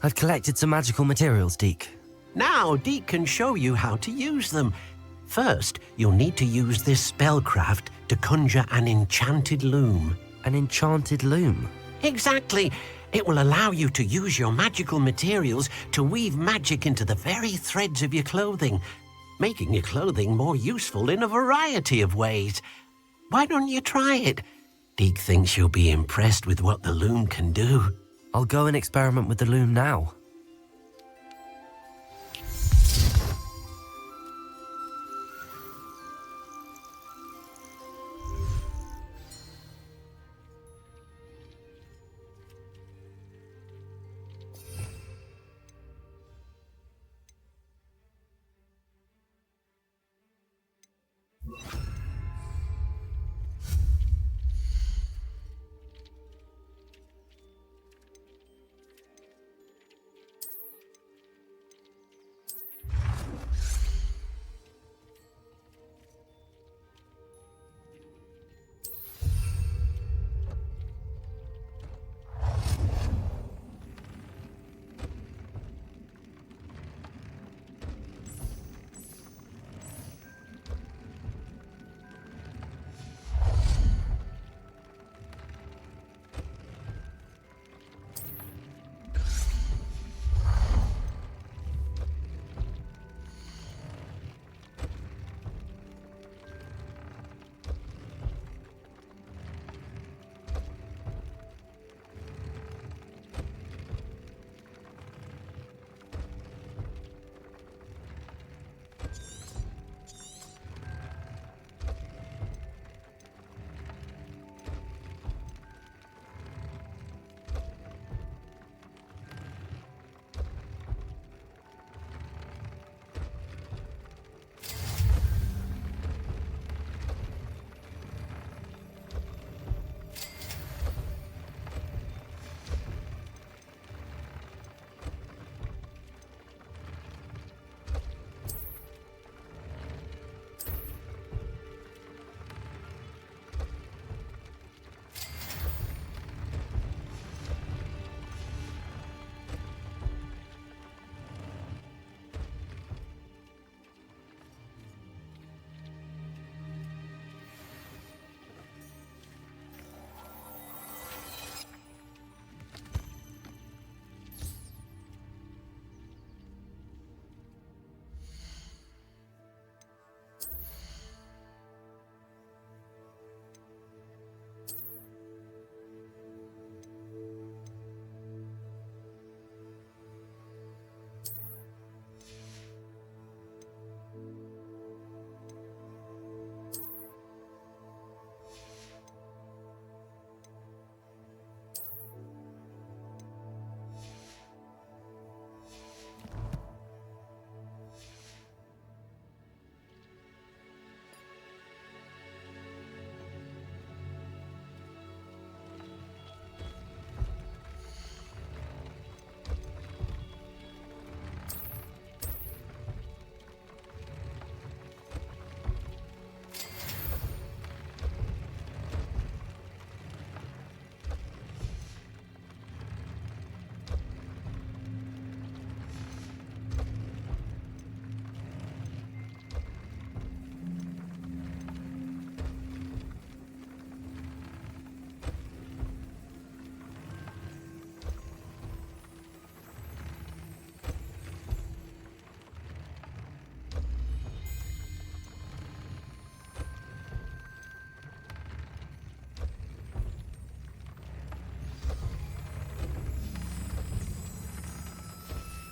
I've collected some magical materials, Deke. Now, Deke can show you how to use them. First, you'll need to use this spellcraft to conjure an enchanted loom. An enchanted loom? Exactly. It will allow you to use your magical materials to weave magic into the very threads of your clothing, making your clothing more useful in a variety of ways. Why don't you try it? Deke thinks you'll be impressed with what the loom can do. I'll go and experiment with the loom now.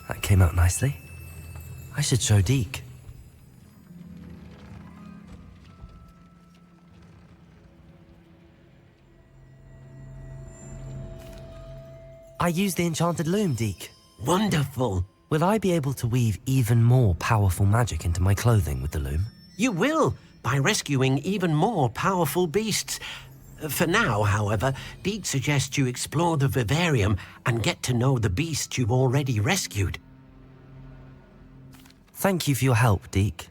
That came out nicely. I should show Deke. I used the enchanted loom, Deke. Wonderful. Will I be able to weave even more powerful magic into my clothing with the loom? You will, by rescuing even more powerful beasts. For now, however, Deke suggests you explore the vivarium and get to know the beasts you've already rescued. Thank you for your help, Deke.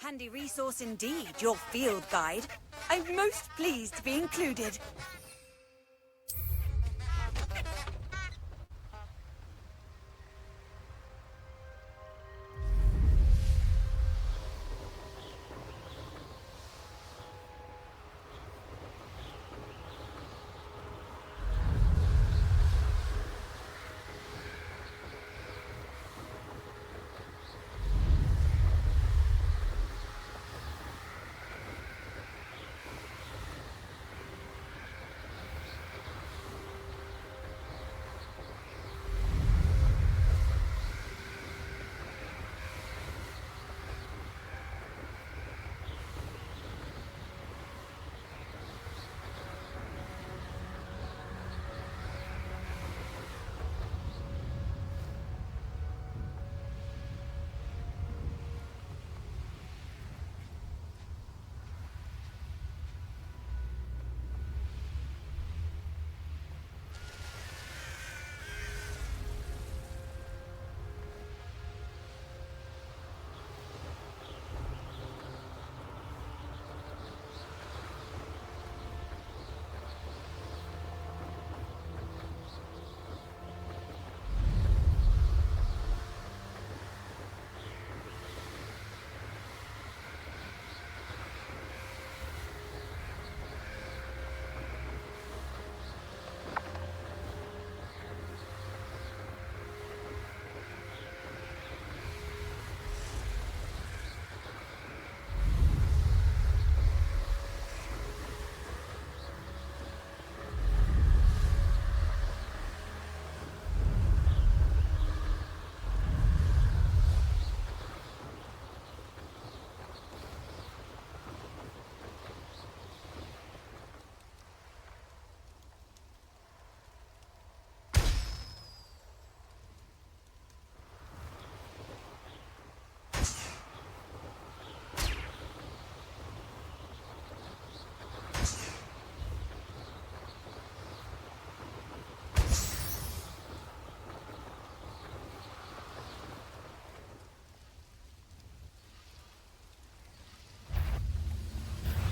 handy resource indeed, your field guide. I'm most pleased to be included.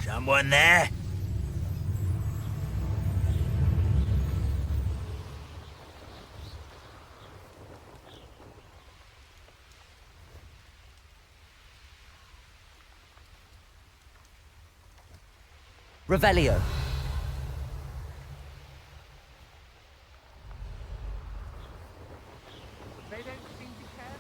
Someone there? Revelio. They don't seem to care.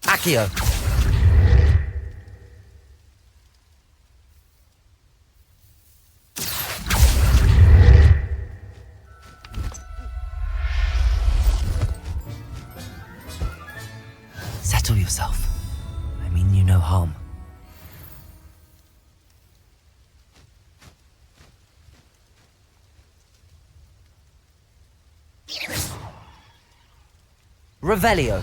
Accio. Settle yourself. I mean you no harm. Revelio.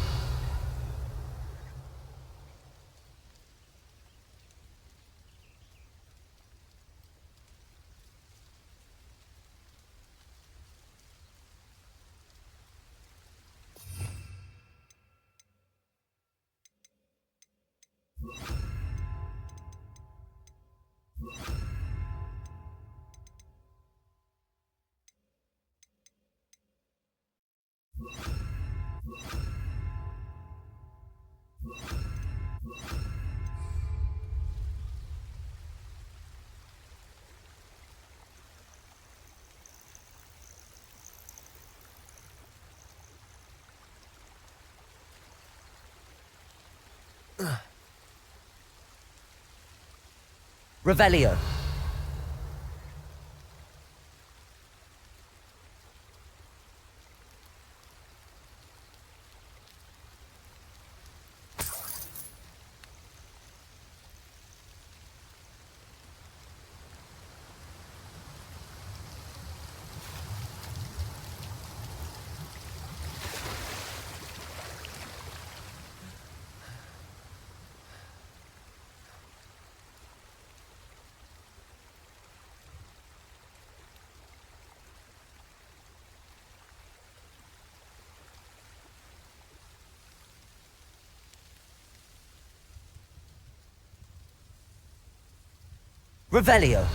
Revelio. Revelio.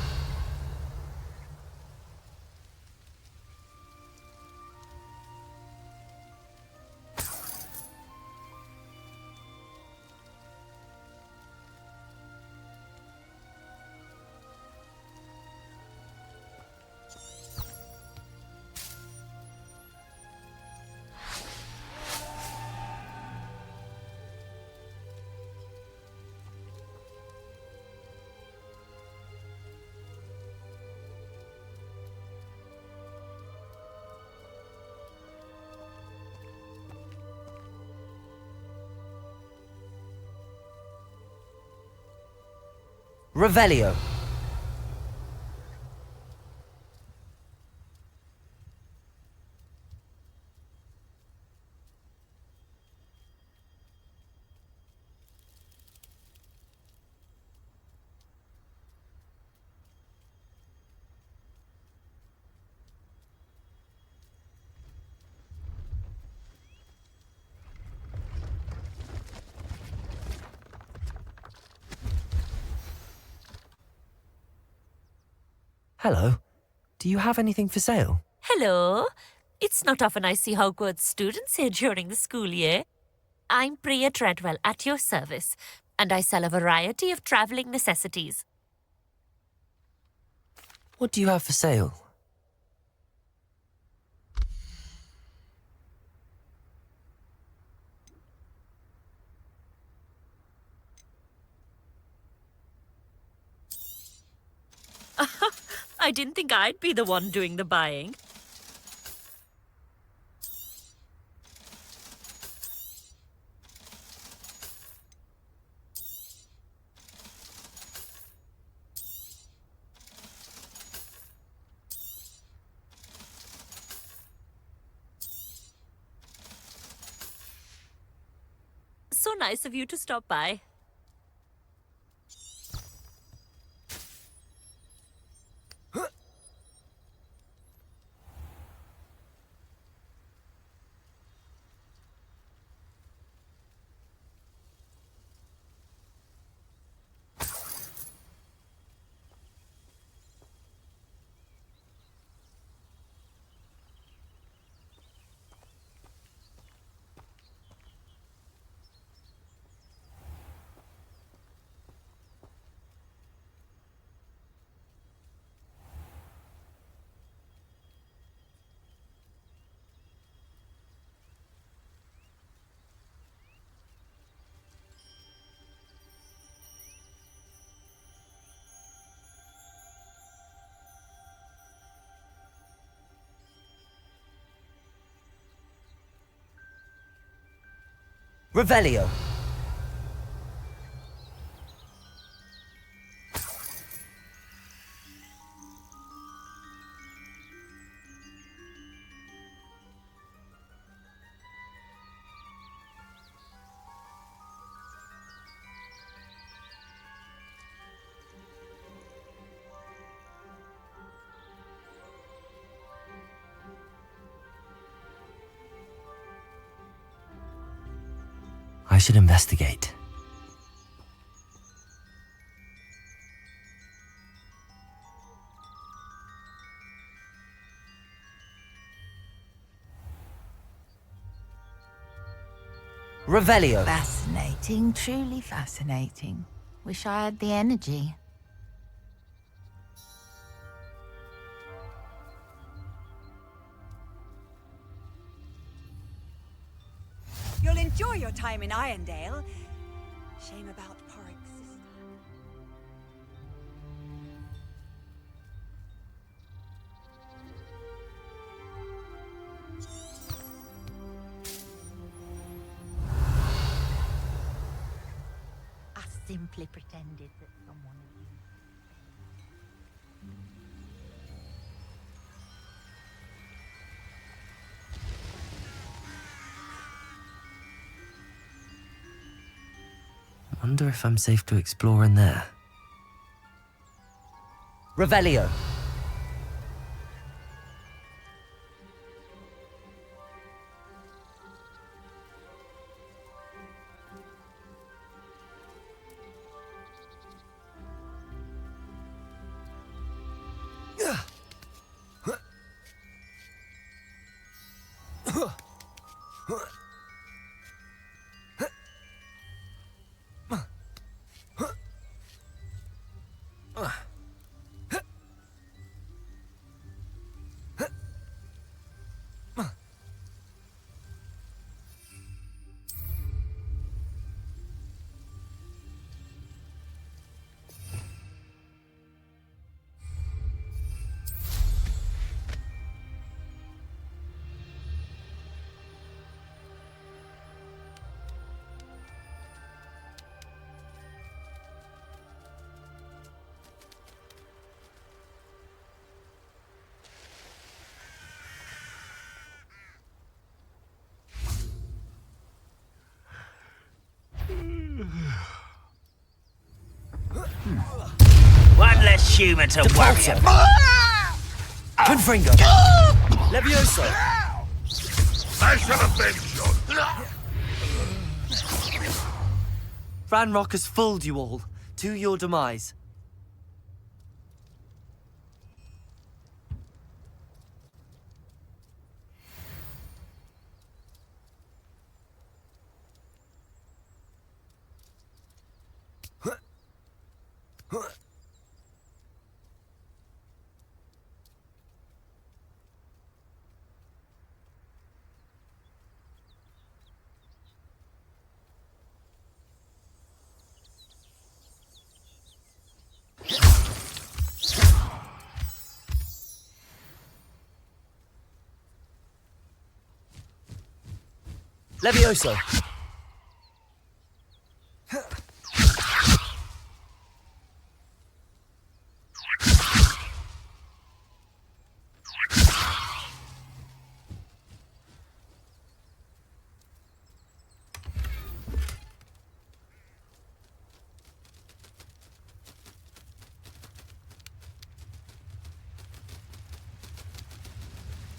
Revelio. Hello. Do you have anything for sale? Hello. It's not often I see Hogwarts students here during the school year. I'm Priya Treadwell at your service, and I sell a variety of travelling necessities. What do you have for sale? I didn't think I'd be the one doing the buying. So nice of you to stop by. Revelio. I should investigate. Revelio. Fascinating, truly fascinating. Wish I had the energy. You'll enjoy your time in Irondale. Shame about Porrick's sister. I simply pretended that someone had used I wonder if I'm safe to explore in there. Revelio. One less human to worry about. Confringo. Levioso. I shall avenge you. Ranrock has fooled you all, to your demise. Levioso.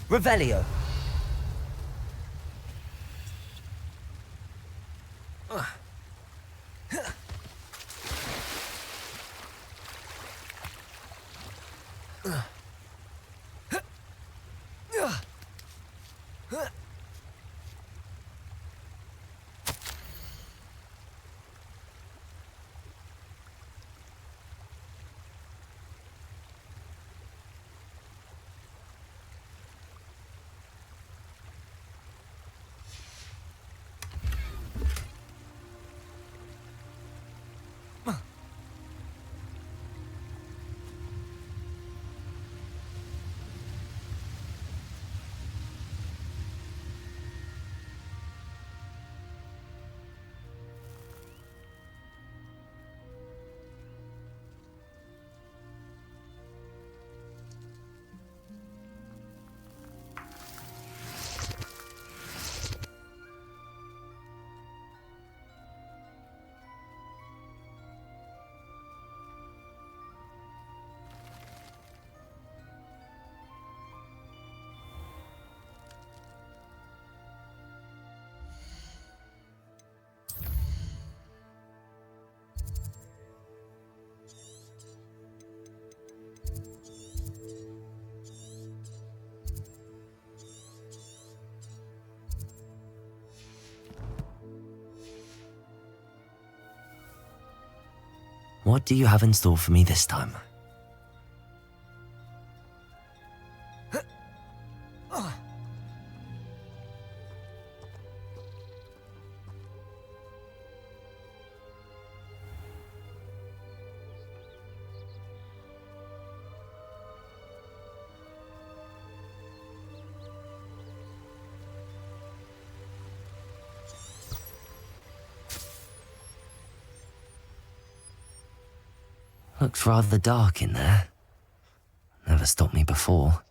Revelio. What do you have in store for me this time? Looks rather dark in there. Never stopped me before.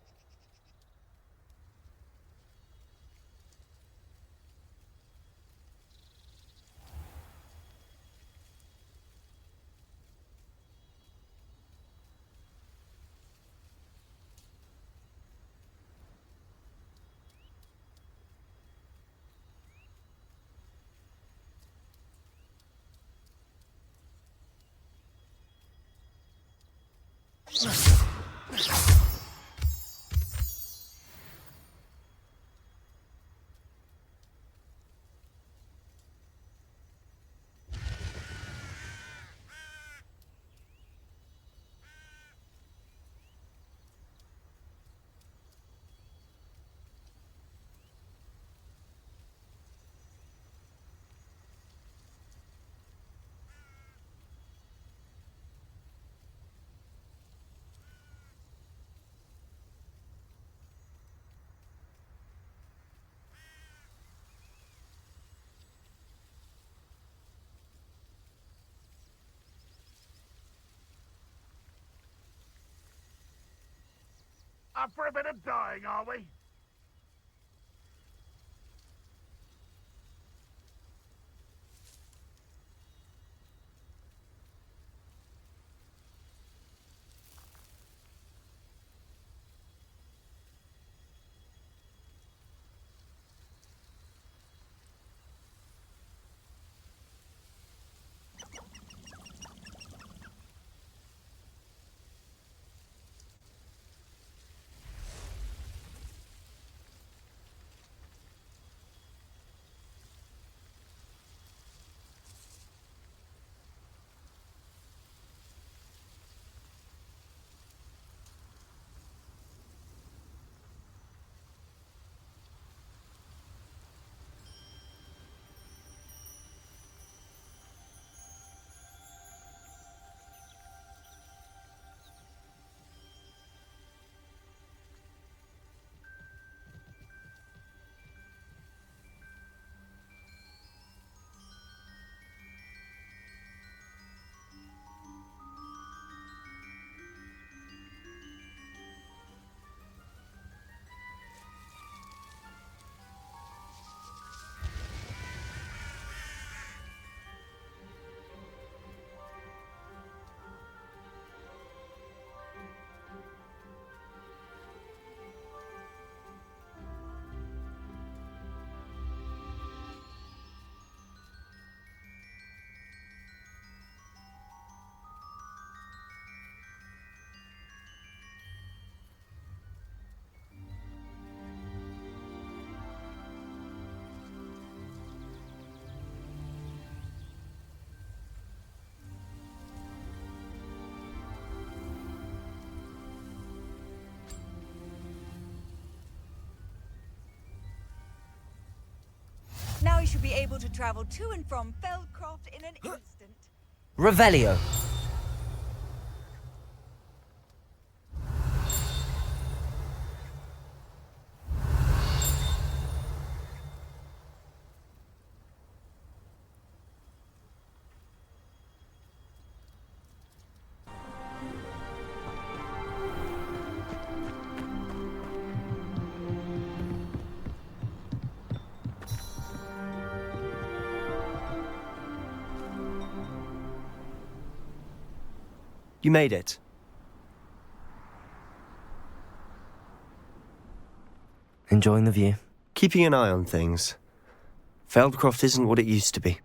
Up for a bit of dying, are we? Now you should be able to travel to and from Feldcroft in an instant. Revelio. You made it. Enjoying the view? Keeping an eye on things. Feldcroft isn't what it used to be.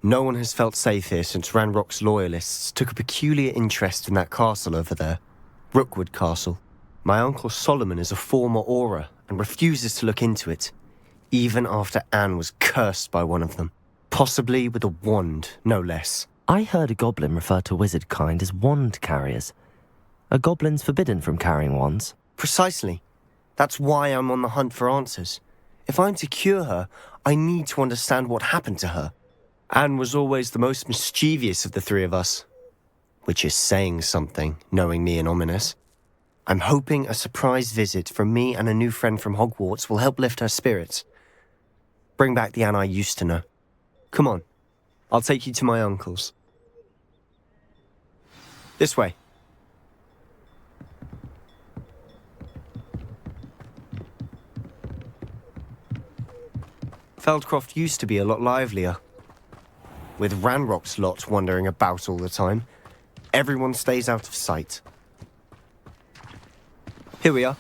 No one has felt safe here since Ranrock's loyalists took a peculiar interest in that castle over there. Rookwood Castle. My uncle Solomon is a former Auror and refuses to look into it, even after Anne was cursed by one of them. Possibly with a wand, no less. I heard a goblin refer to wizard kind as wand carriers. Are goblins forbidden from carrying wands? Precisely. That's why I'm on the hunt for answers. If I'm to cure her, I need to understand what happened to her. Anne was always the most mischievous of the three of us. Which is saying something, knowing me and Ominous. I'm hoping a surprise visit from me and a new friend from Hogwarts will help lift her spirits. Bring back the Anne I used to know. Come on, I'll take you to my uncle's. This way. Feldcroft used to be a lot livelier. With Ranrock's lot wandering about all the time, everyone stays out of sight. Here we are.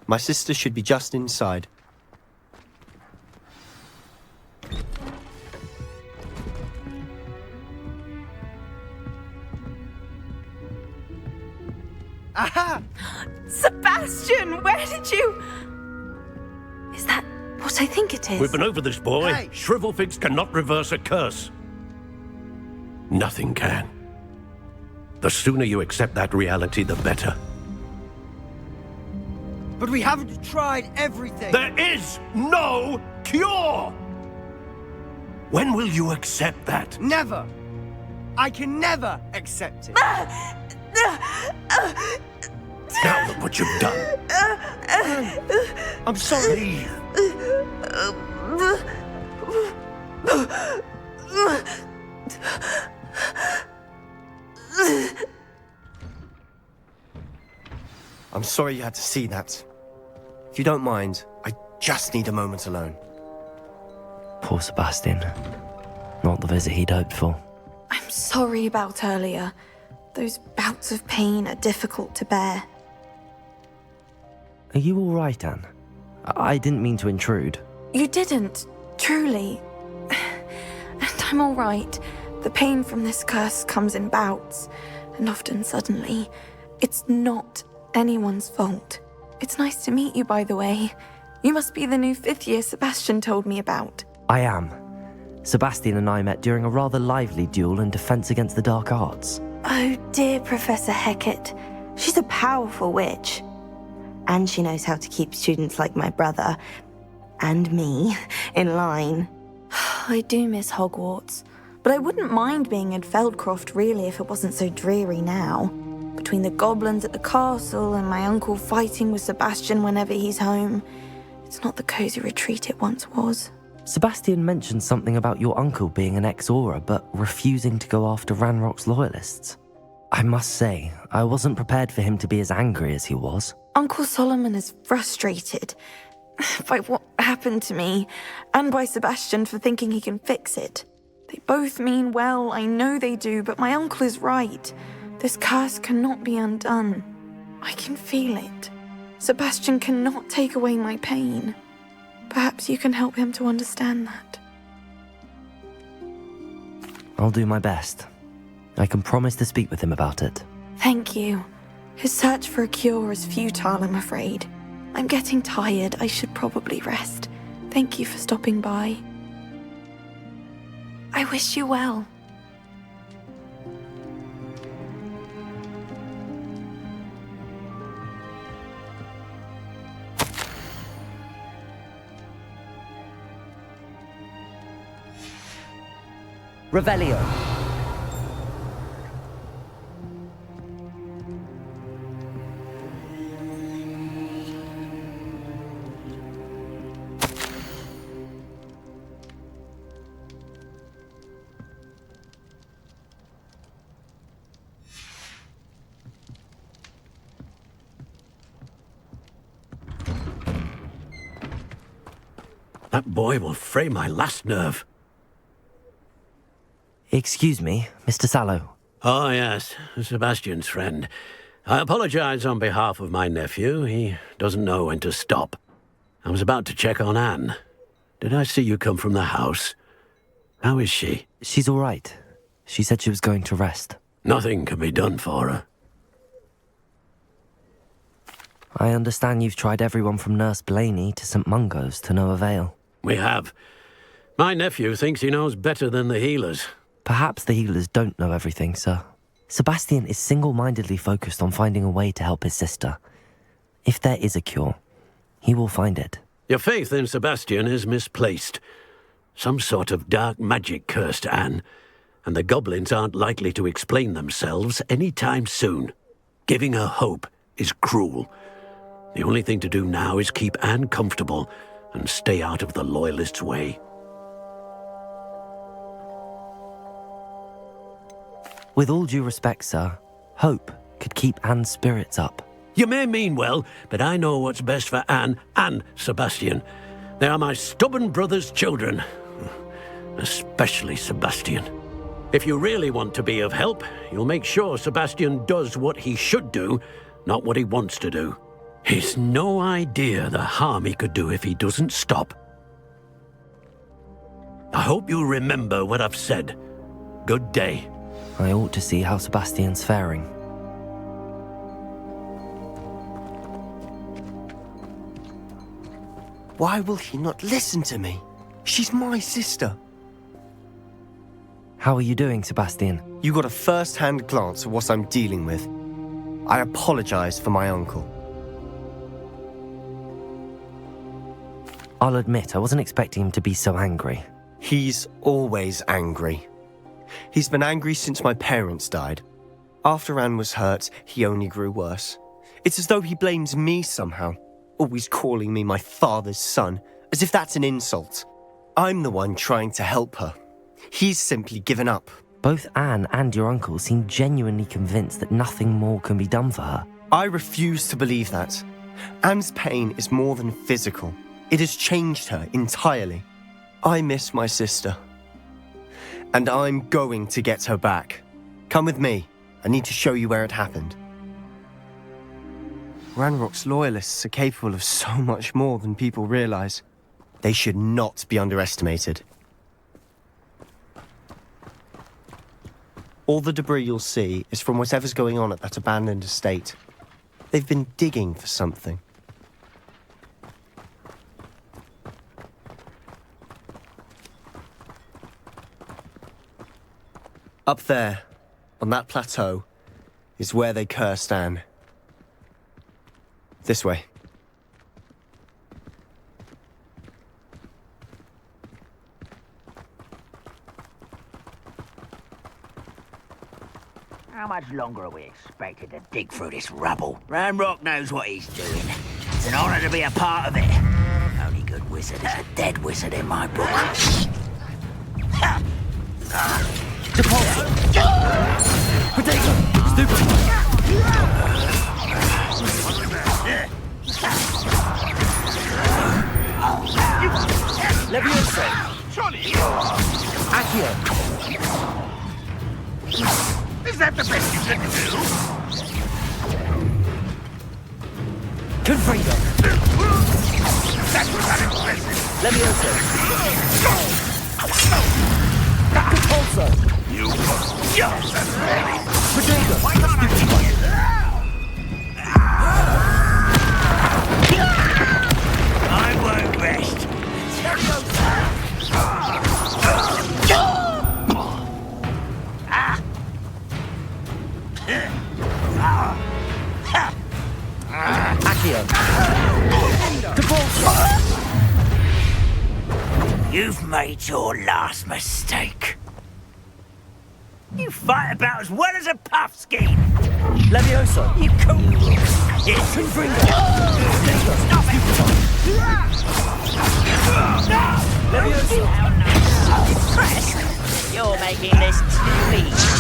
My sister should be just inside. Aha! Sebastian, where did you... Is that what I think it is? We've been over this, boy. Hey. Shrivelfigs cannot reverse a curse. Nothing can. The sooner you accept that reality, the better. But we haven't tried everything. There is no cure! When will you accept that? Never. I can never accept it. Now look what you've done. I'm sorry. I'm sorry you had to see that. If you don't mind, I just need a moment alone. Poor Sebastian. Not the visit he'd hoped for. I'm sorry about earlier. Those bouts of pain are difficult to bear. Are you all right, Anne? I didn't mean to intrude. You didn't, truly. And I'm all right. The pain from this curse comes in bouts, and often suddenly. It's not anyone's fault. It's nice to meet you, by the way. You must be the new 5th year Sebastian told me about. I am. Sebastian and I met during a rather lively duel in Defense Against the Dark Arts. Oh dear, Professor Hecat. She's a powerful witch. And she knows how to keep students like my brother, and me, in line. I do miss Hogwarts, but I wouldn't mind being in Feldcroft really if it wasn't so dreary now. Between the goblins at the castle and my uncle fighting with Sebastian whenever he's home, it's not the cozy retreat it once was. Sebastian mentioned something about your uncle being an ex-Aura, but refusing to go after Ranrock's loyalists. I must say, I wasn't prepared for him to be as angry as he was. Uncle Solomon is frustrated by what happened to me, and by Sebastian for thinking he can fix it. They both mean well, I know they do, but my uncle is right. This curse cannot be undone. I can feel it. Sebastian cannot take away my pain. Perhaps you can help him to understand that. I'll do my best. I can promise to speak with him about it. Thank you. His search for a cure is futile, I'm afraid. I'm getting tired. I should probably rest. Thank you for stopping by. I wish you well. Revelio. That boy will fray my last nerve. Excuse me, Mr. Sallow. Oh, yes, Sebastian's friend. I apologize on behalf of my nephew. He doesn't know when to stop. I was about to check on Anne. Did I see you come from the house? How is she? She's all right. She said she was going to rest. Nothing can be done for her. I understand you've tried everyone from Nurse Blaney to St. Mungo's to no avail. We have. My nephew thinks he knows better than the healers. Perhaps the healers don't know everything, sir. Sebastian is single-mindedly focused on finding a way to help his sister. If there is a cure, he will find it. Your faith in Sebastian is misplaced. Some sort of dark magic cursed Anne, and the goblins aren't likely to explain themselves any time soon. Giving her hope is cruel. The only thing to do now is keep Anne comfortable and stay out of the Loyalists' way. With all due respect, sir, Hope could keep Anne's spirits up. You may mean well, but I know what's best for Anne and Sebastian. They are my stubborn brother's children. Especially Sebastian. If you really want to be of help, you'll make sure Sebastian does what he should do, not what he wants to do. He's no idea the harm he could do if he doesn't stop. I hope you remember what I've said. Good day. I ought to see how Sebastian's faring. Why will he not listen to me? She's my sister. How are you doing, Sebastian? You got a first-hand glance of what I'm dealing with. I apologize for my uncle. I'll admit, I wasn't expecting him to be so angry. He's always angry. He's been angry since my parents died. After Anne was hurt, he only grew worse. It's as though he blames me somehow, always calling me my father's son, as if that's an insult. I'm the one trying to help her. He's simply given up. Both Anne and your uncle seem genuinely convinced that nothing more can be done for her. I refuse to believe that. Anne's pain is more than physical. It has changed her entirely. I miss my sister. And I'm going to get her back. Come with me. I need to show you where it happened. Ranrock's loyalists are capable of so much more than people realize. They should not be underestimated. All the debris you'll see is from whatever's going on at that abandoned estate. They've been digging for something. Up there, on that plateau, is where they cursed Anne. This way. How much longer are we expected to dig through this rubble? Ranrock knows what he's doing. It's an honor to be a part of it. The only good wizard is a dead wizard in my book. Potato! Stupid! Leviosa! Accio! Is that the best you can do? Confringo! That was unimpressive! Leviosa! Repulsor! You look just as ready! Potato! Why can't I won't rest! Accio! Repulsor! You've made your last mistake. You fight about as well as a puffskein. Leviosa! You cool. Confringo! Stop it! Leviosa! Impressed? You're making this too easy.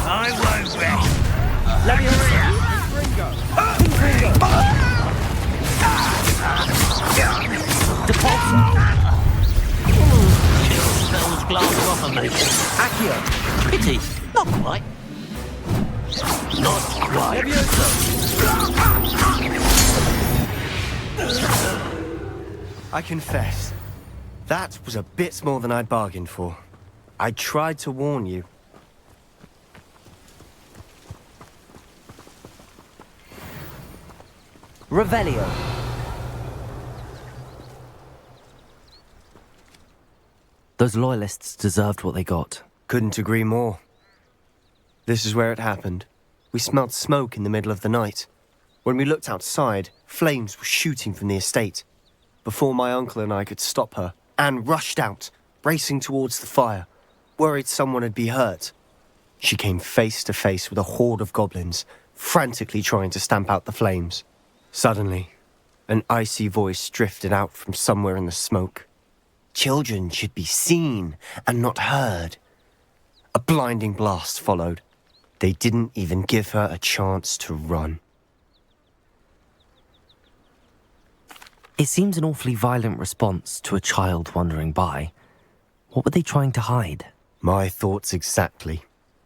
I won't rest. Leviosa! Confringo! Repulsor! Those glass off of me. Accio! Pity. Not quite. Not quite. I confess, that was a bit more than I'd bargained for. I tried to warn you. Revelio. Those loyalists deserved what they got. Couldn't agree more. This is where it happened. We smelled smoke in the middle of the night. When we looked outside, flames were shooting from the estate. Before my uncle and I could stop her, Anne rushed out, racing towards the fire, worried someone had been hurt. She came face to face with a horde of goblins, frantically trying to stamp out the flames. Suddenly, an icy voice drifted out from somewhere in the smoke. Children should be seen and not heard. A blinding blast followed. They didn't even give her a chance to run. It seems an awfully violent response to a child wandering by. What were they trying to hide? My thoughts exactly.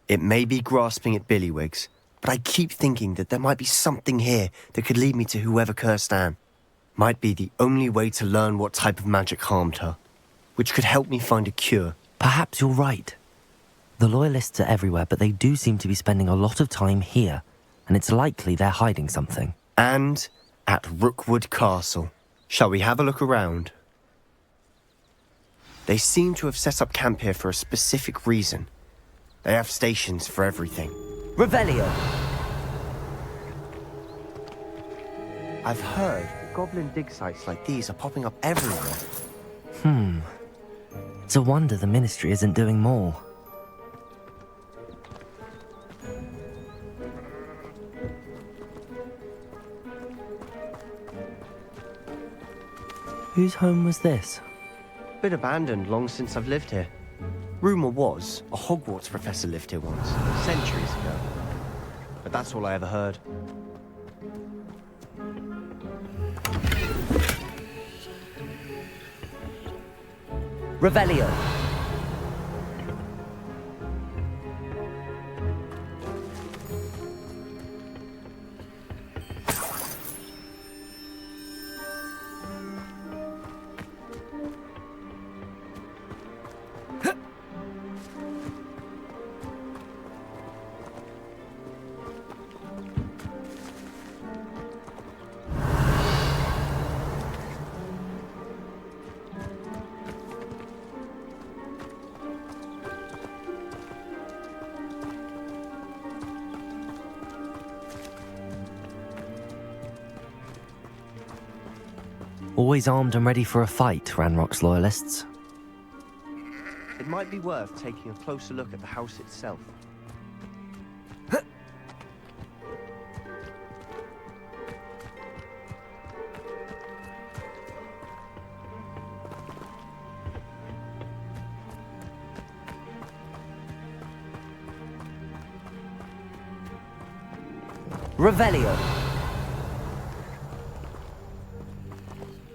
It may be grasping at Billywigs, but I keep thinking that there might be something here that could lead me to whoever cursed Anne. Might be the only way to learn what type of magic harmed her, which could help me find a cure. Perhaps you're right. The Loyalists are everywhere, but they do seem to be spending a lot of time here, and it's likely they're hiding something. And at Rookwood Castle. Shall we have a look around? They seem to have set up camp here for a specific reason. They have stations for everything. Revelio! I've heard that goblin dig sites like these are popping up everywhere. It's a wonder the Ministry isn't doing more. Whose home was this? Been abandoned long since I've lived here. Rumour was a Hogwarts professor lived here once, centuries ago. But that's all I ever heard. Revelio! Always armed and ready for a fight, Ranrock's Loyalists. It might be worth taking a closer look at the house itself. Revelio!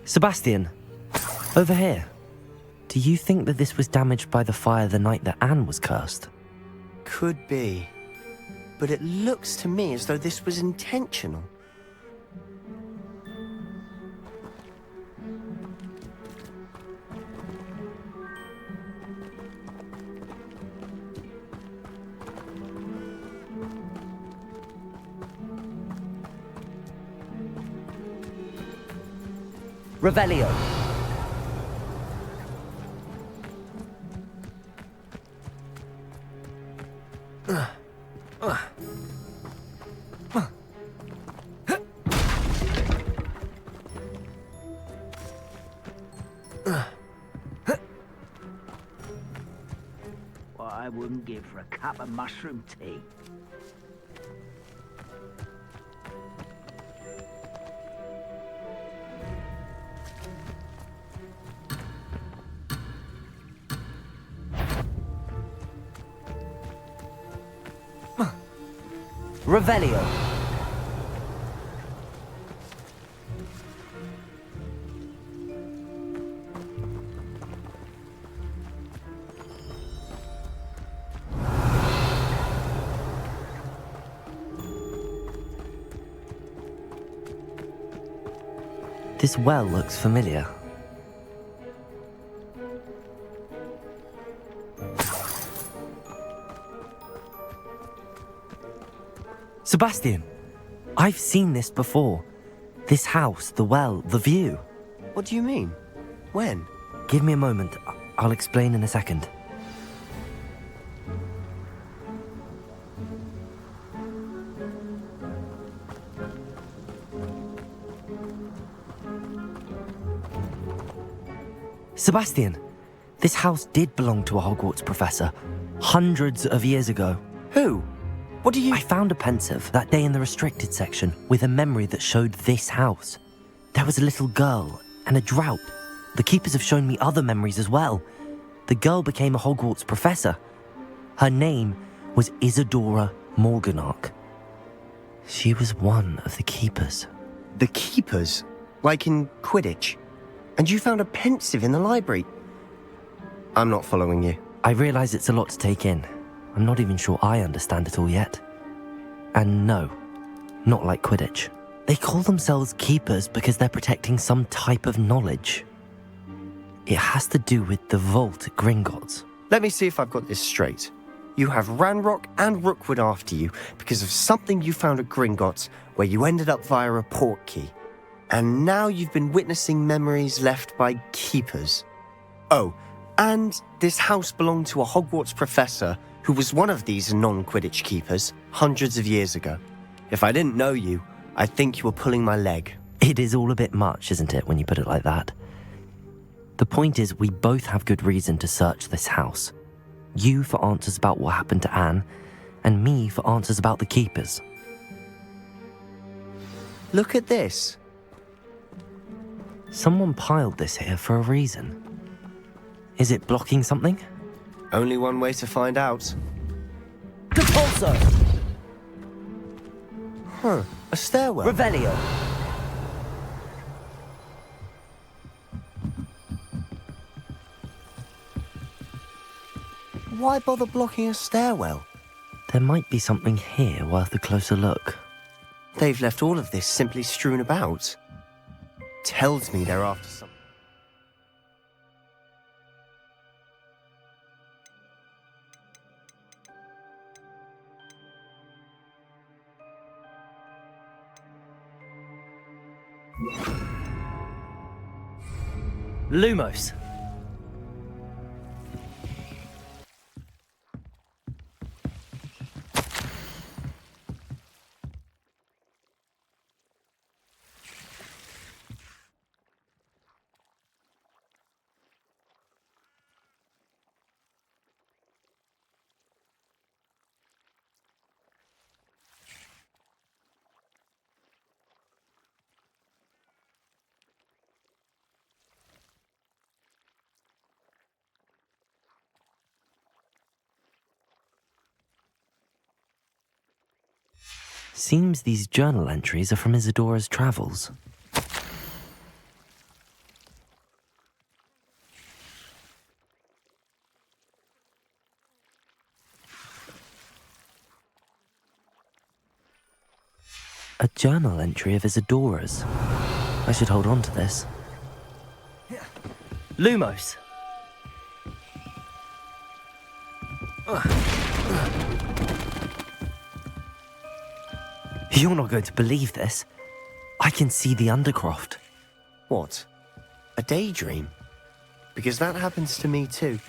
Sebastian, over here. Do you think that this was damaged by the fire the night that Anne was cursed? Could be. But it looks to me as though this was intentional. Revelio! What I wouldn't give for a cup of mushroom tea. Revelio! This well looks familiar. Sebastian, I've seen this before. This house, the well, the view. What do you mean? When? Give me a moment. I'll explain in a second. Sebastian, this house did belong to a Hogwarts professor, hundreds of years ago. Who? What do you... I found a pensive that day in the restricted section with a memory that showed this house. There was a little girl and a drought. The keepers have shown me other memories as well. The girl became a Hogwarts professor. Her name was Isadora Morganach. She was one of the keepers. The keepers? Like in Quidditch? And you found a pensive in the library? I'm not following you. I realise it's a lot to take in. I'm not even sure I understand it all yet. And no, not like Quidditch. They call themselves keepers because they're protecting some type of knowledge. It has to do with the vault at Gringotts. Let me see if I've got this straight. You have Ranrock and Rookwood after you because of something you found at Gringotts where you ended up via a port key. And now you've been witnessing memories left by keepers. Oh, and this house belonged to a Hogwarts professor who was one of these non-Quidditch keepers hundreds of years ago. If I didn't know you, I'd think you were pulling my leg. It is all a bit much, isn't it, when you put it like that? The point is, we both have good reason to search this house. You for answers about what happened to Anne, and me for answers about the keepers. Look at this. Someone piled this here for a reason. Is it blocking something? Only one way to find out. Compulso! Huh, a stairwell. Revelio. Why bother blocking a stairwell? There might be something here worth a closer look. They've left all of this simply strewn about. Tells me they're after something. Lumos. Seems these journal entries are from Isadora's travels. A journal entry of Isadora's. I should hold on to this. Lumos! You're not going to believe this. I can see the Undercroft. What? A daydream? Because that happens to me too.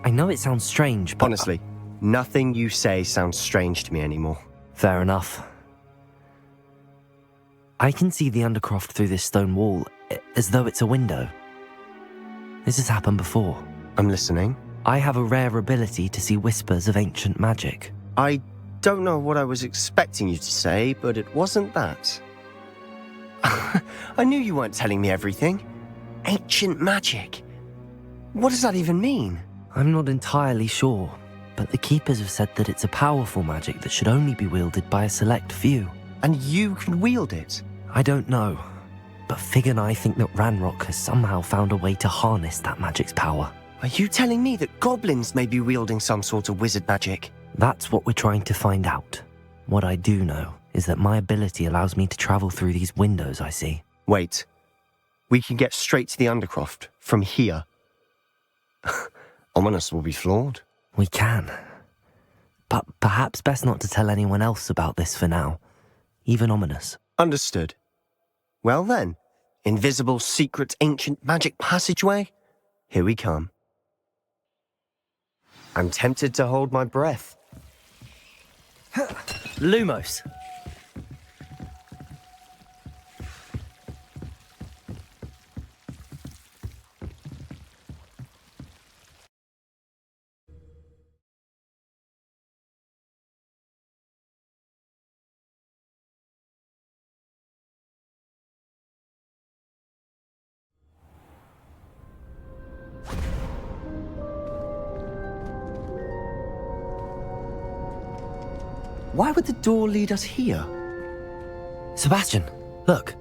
I know it sounds strange, but... Honestly, nothing you say sounds strange to me anymore. Fair enough. I can see the Undercroft through this stone wall, as though it's a window. This has happened before. I'm listening. I have a rare ability to see whispers of ancient magic. I don't know what I was expecting you to say, but it wasn't that. I knew you weren't telling me everything. Ancient magic. What does that even mean? I'm not entirely sure, but the Keepers have said that it's a powerful magic that should only be wielded by a select few. And you can wield it? I don't know, but Fig and I think that Ranrock has somehow found a way to harness that magic's power. Are you telling me that goblins may be wielding some sort of wizard magic? That's what we're trying to find out. What I do know is that my ability allows me to travel through these windows I see. Wait. We can get straight to the Undercroft from here. Ominous will be floored. We can. But perhaps best not to tell anyone else about this for now. Even Ominous. Understood. Well then, invisible, secret, ancient magic passageway, here we come. I'm tempted to hold my breath. Lumos. Why would the door lead us here? Sebastian, look.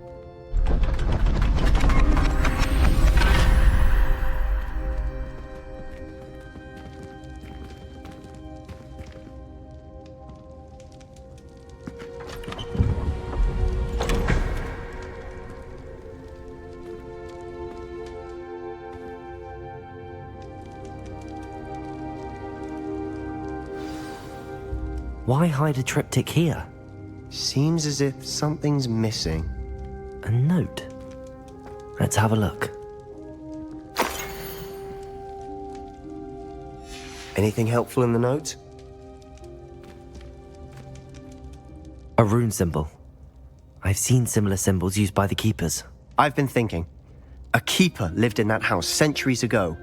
Why hide a triptych here? Seems as if something's missing. A note? Let's have a look. Anything helpful in the note? A rune symbol. I've seen similar symbols used by the keepers. I've been thinking. A keeper lived in that house centuries ago,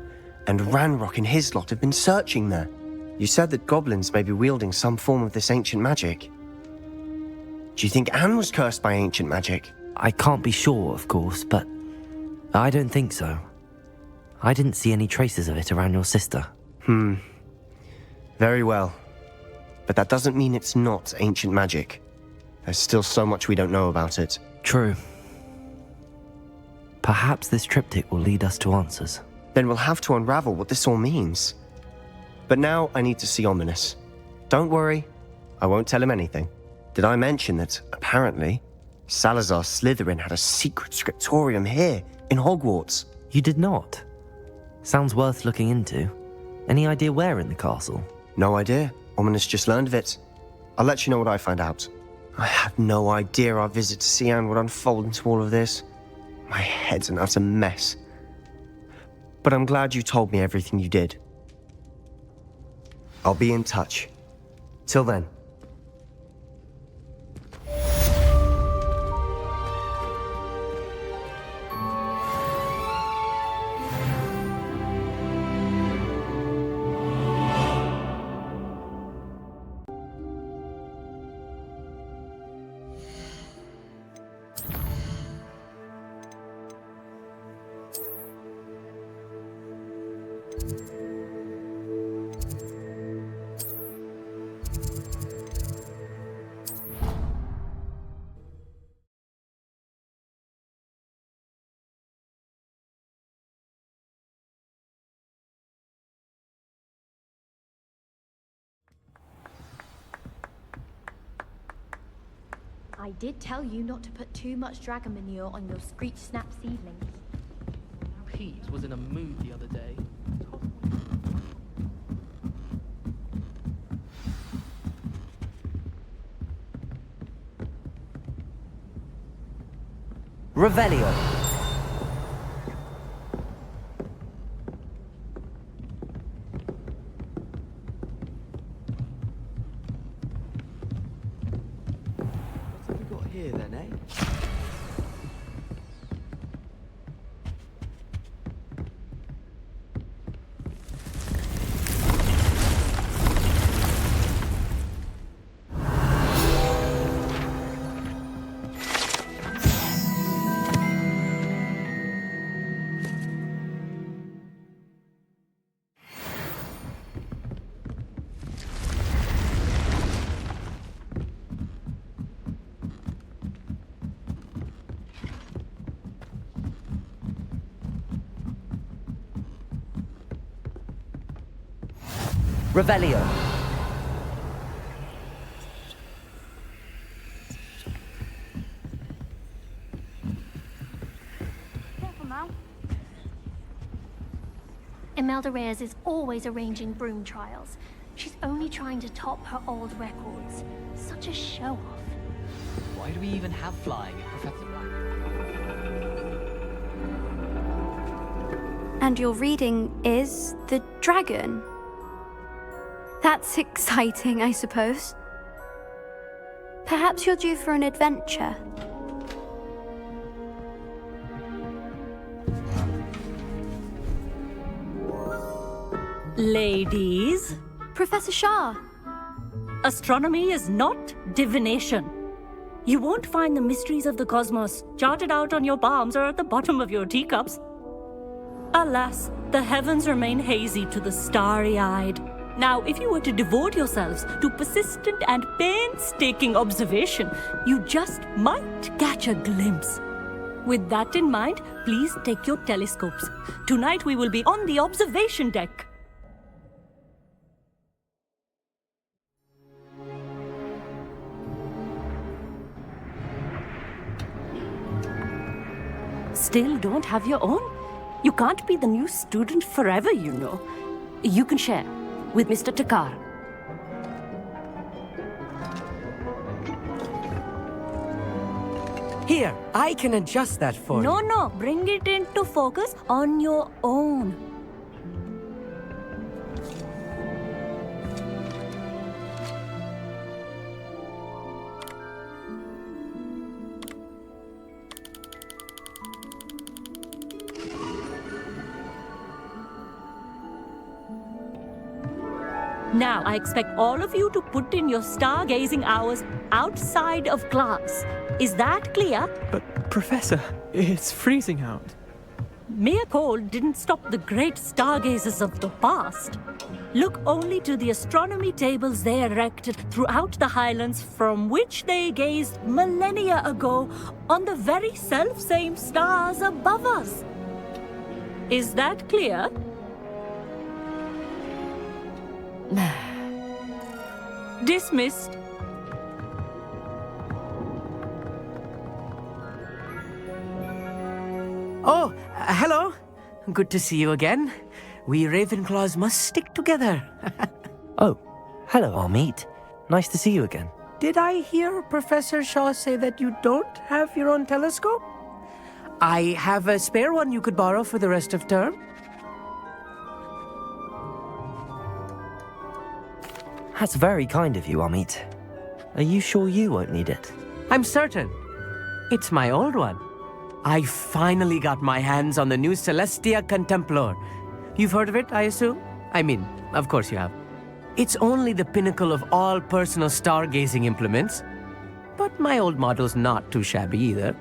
and Ranrock and his lot have been searching there. You said that goblins may be wielding some form of this ancient magic. Do you think Anne was cursed by ancient magic? I can't be sure, of course, but I don't think so. I didn't see any traces of it around your sister. Very well. But that doesn't mean it's not ancient magic. There's still so much we don't know about it. True. Perhaps this triptych will lead us to answers. Then we'll have to unravel what this all means. But now I need to see Ominous. Don't worry, I won't tell him anything. Did I mention that, apparently, Salazar Slytherin had a secret scriptorium here, in Hogwarts? You did not? Sounds worth looking into. Any idea where in the castle? No idea. Ominous just learned of it. I'll let you know what I find out. I had no idea our visit to Cian would unfold into all of this. My head's an utter mess. But I'm glad you told me everything you did. I'll be in touch. Till then. I did tell you not to put too much dragon manure on your screech snap seedlings. Pete was in a mood the other day. Revelio. What have we got here then, eh? Revelio. Careful now. Imelda Reyes is always arranging broom trials. She's only trying to top her old records. Such a show-off. Why do we even have flying if Professor Black? And your reading is the dragon. That's exciting, I suppose. Perhaps you're due for an adventure. Ladies. Professor Shah. Astronomy is not divination. You won't find the mysteries of the cosmos charted out on your palms or at the bottom of your teacups. Alas, the heavens remain hazy to the starry-eyed. Now, if you were to devote yourselves to persistent and painstaking observation, you just might catch a glimpse. With that in mind, please take your telescopes. Tonight we will be on the observation deck. Still don't have your own? You can't be the new student forever, you know. You can share with Mr. Takar. Here, I can adjust that for you. No, bring it into focus on your own. Now, I expect all of you to put in your stargazing hours outside of class. Is that clear? But, Professor, it's freezing out. Mere cold didn't stop the great stargazers of the past. Look only to the astronomy tables they erected throughout the highlands from which they gazed millennia ago on the very self-same stars above us. Is that clear? Dismissed. Oh, hello. Good to see you again. We Ravenclaws must stick together. Oh, hello, Amit. Nice to see you again. Did I hear Professor Shaw say that you don't have your own telescope? I have a spare one you could borrow for the rest of term. That's very kind of you, Amit. Are you sure you won't need it? I'm certain. It's my old one. I finally got my hands on the new Celestia Contemplar. You've heard of it, I assume? I mean, of course you have. It's only the pinnacle of all personal stargazing implements. But my old model's not too shabby either.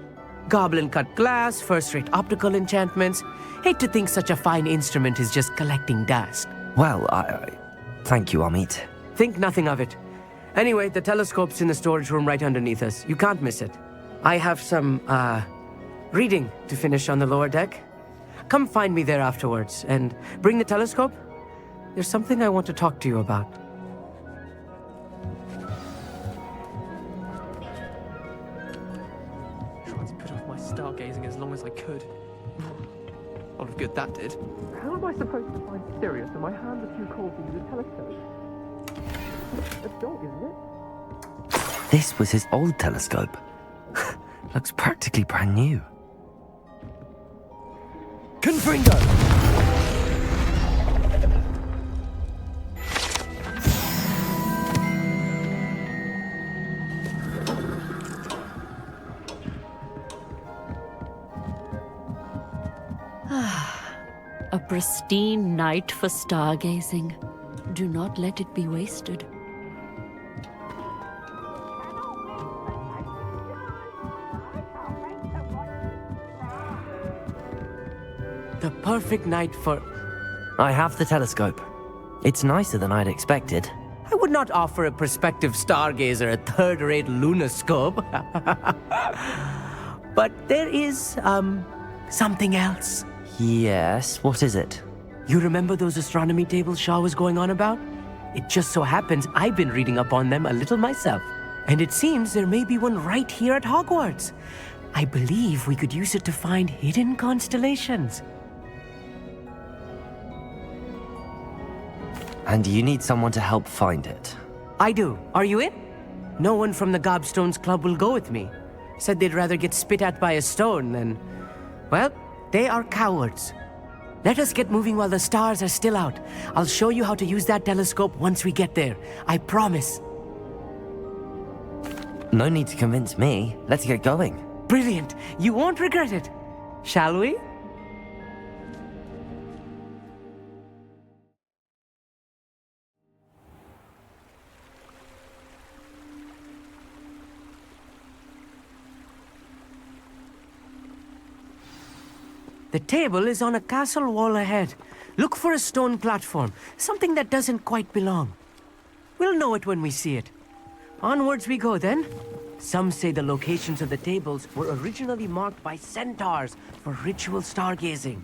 Goblin-cut glass, first-rate optical enchantments. Hate to think such a fine instrument is just collecting dust. Well, thank you, Amit. Think nothing of it. Anyway, the telescope's in the storage room right underneath us. You can't miss it. I have some, reading to finish on the lower deck. Come find me there afterwards, and bring the telescope. There's something I want to talk to you about. Tried to put off my stargazing as long as I could. A lot of good that did. How am I supposed to find Sirius when my hands are too cold to use a telescope? A dog, isn't it? This was his old telescope. Looks practically brand new. Confringo! A pristine night for stargazing. Do not let it be wasted. The perfect night for... I have the telescope. It's nicer than I'd expected. I would not offer a prospective stargazer a third-rate lunoscope. But there is, something else. Yes, what is it? You remember those astronomy tables Shaw was going on about? It just so happens I've been reading up on them a little myself. And it seems there may be one right here at Hogwarts. I believe we could use it to find hidden constellations. And you need someone to help find it? I do. Are you in? No one from the Gobstones Club will go with me. Said they'd rather get spit at by a stone than... Well, they are cowards. Let us get moving while the stars are still out. I'll show you how to use that telescope once we get there. I promise. No need to convince me. Let's get going. Brilliant. You won't regret it. Shall we? The table is on a castle wall ahead. Look for a stone platform, something that doesn't quite belong. We'll know it when we see it. Onwards we go then. Some say the locations of the tables were originally marked by centaurs for ritual stargazing.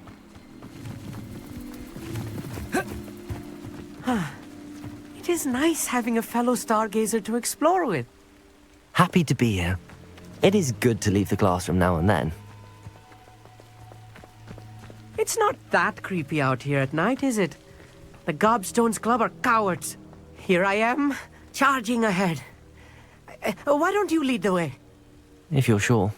It is nice having a fellow stargazer to explore with. Happy to be here. It is good to leave the classroom now and then. It's not that creepy out here at night, is it? The Gobstones Club are cowards. Here I am, charging ahead. Why don't you lead the way? If you're sure.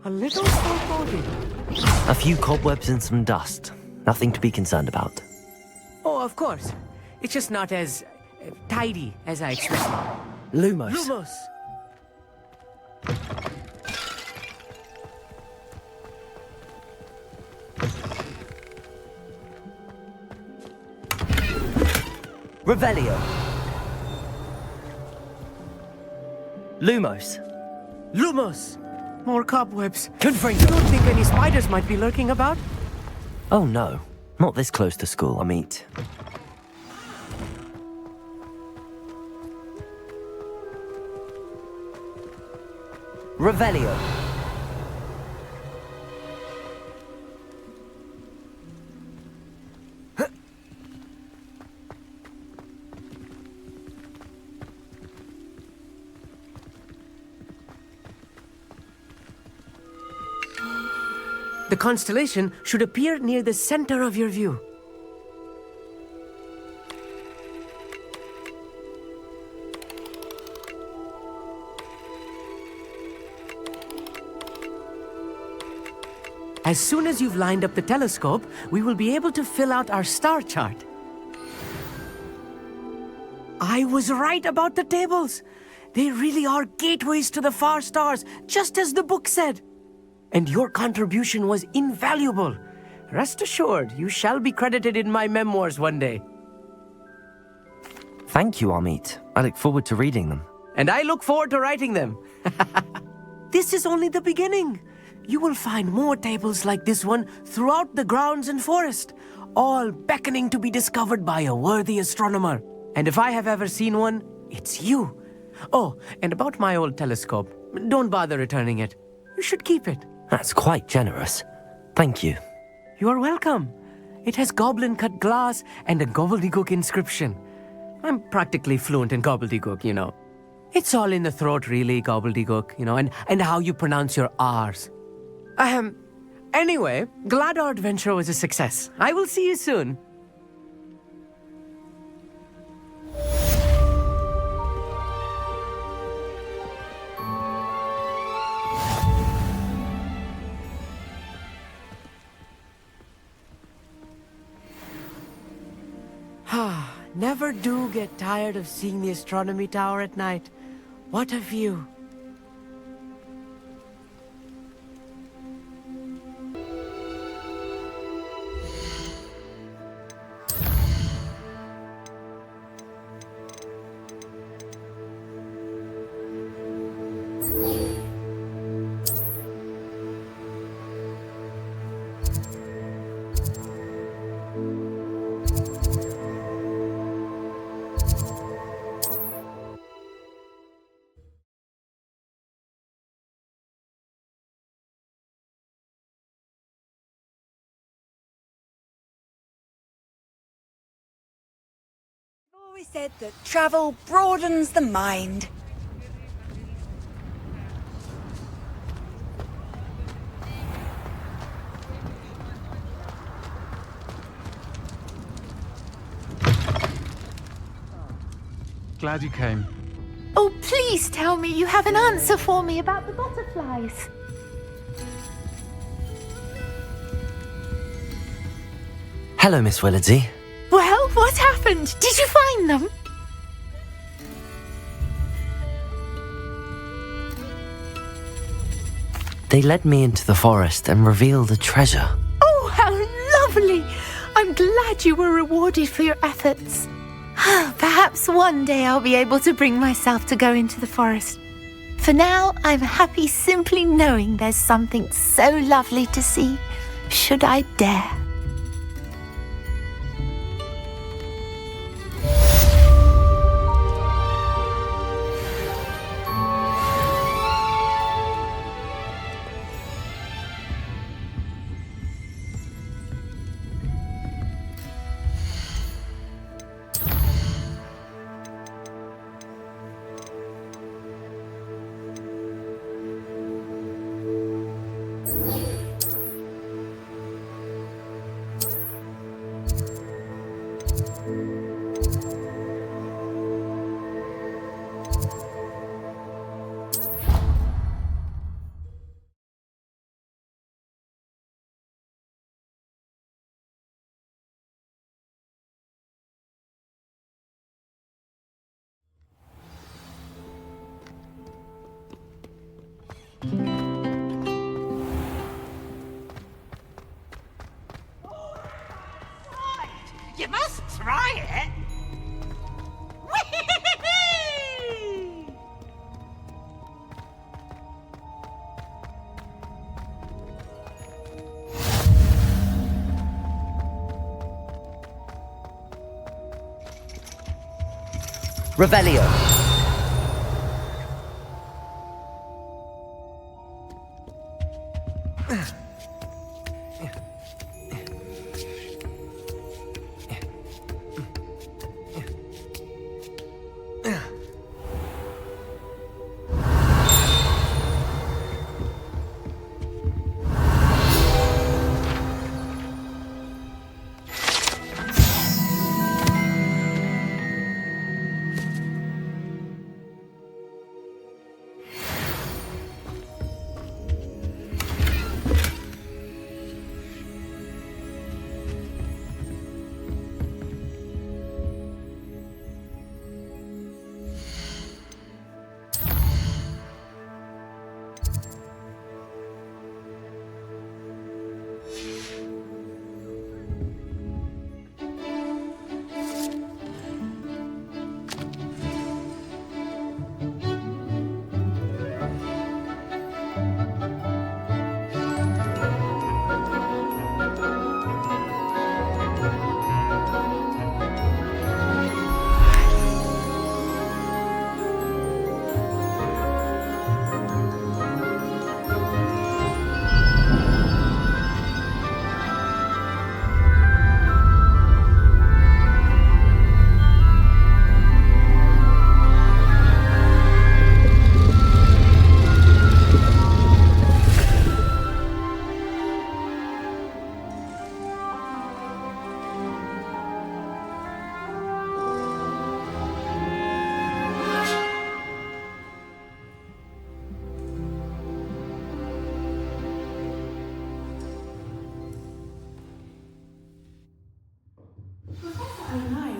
A little foreboding. A few cobwebs and some dust. Nothing to be concerned about. Oh, of course. It's just not as tidy as I expected. Lumos. Lumos! Revelio. Lumos. Lumos! More cobwebs. Confringo. You don't think any spiders might be lurking about? Oh no. Not this close to school, I mean. Revelio. The constellation should appear near the center of your view. As soon as you've lined up the telescope, we will be able to fill out our star chart. I was right about the tables. They really are gateways to the far stars, just as the book said. And your contribution was invaluable. Rest assured, you shall be credited in my memoirs one day. Thank you, Amit. I look forward to reading them. And I look forward to writing them. This is only the beginning. You will find more tables like this one throughout the grounds and forest, all beckoning to be discovered by a worthy astronomer. And if I have ever seen one, it's you. Oh, and about my old telescope, don't bother returning it. You should keep it. That's quite generous. Thank you. You are welcome. It has goblin-cut glass and a gobbledygook inscription. I'm practically fluent in gobbledygook, you know. It's all in the throat, really, gobbledygook, you know, and how you pronounce your R's. Anyway, glad our adventure was a success. I will see you soon. Never do get tired of seeing the astronomy tower at night. What a view. Always said that travel broadens the mind. Glad you came. Oh, please tell me you have an answer for me about the butterflies. Hello, Miss Willardsey. Well, what happened? Did you find them? They led me into the forest and revealed a treasure. Oh, how lovely! I'm glad you were rewarded for your efforts. Perhaps one day I'll be able to bring myself to go into the forest. For now, I'm happy simply knowing there's something so lovely to see, should I dare. You must try it. Revelio.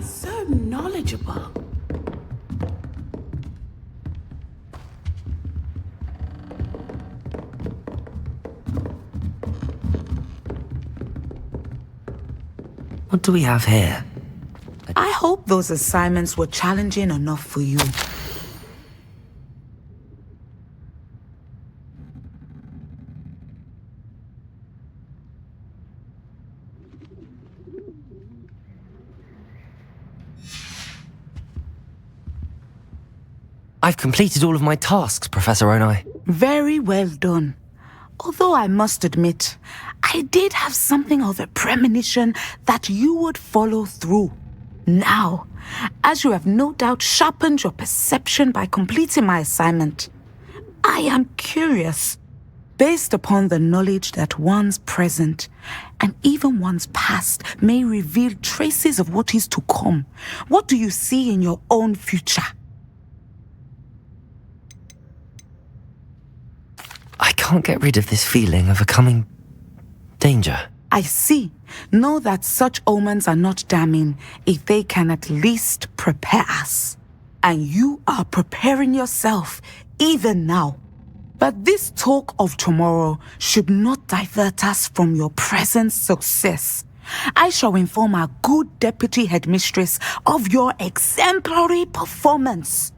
So knowledgeable. What do we have here? I hope those assignments were challenging enough for you. I've completed all of my tasks, Professor Onai. Very well done. Although I must admit, I did have something of a premonition that you would follow through. Now, as you have no doubt sharpened your perception by completing my assignment, I am curious, based upon the knowledge that one's present and even one's past may reveal traces of what is to come. What do you see in your own future? I can't get rid of this feeling of a coming danger. I see. Know that such omens are not damning if they can at least prepare us. And you are preparing yourself even now. But this talk of tomorrow should not divert us from your present success. I shall inform our good deputy headmistress of your exemplary performance.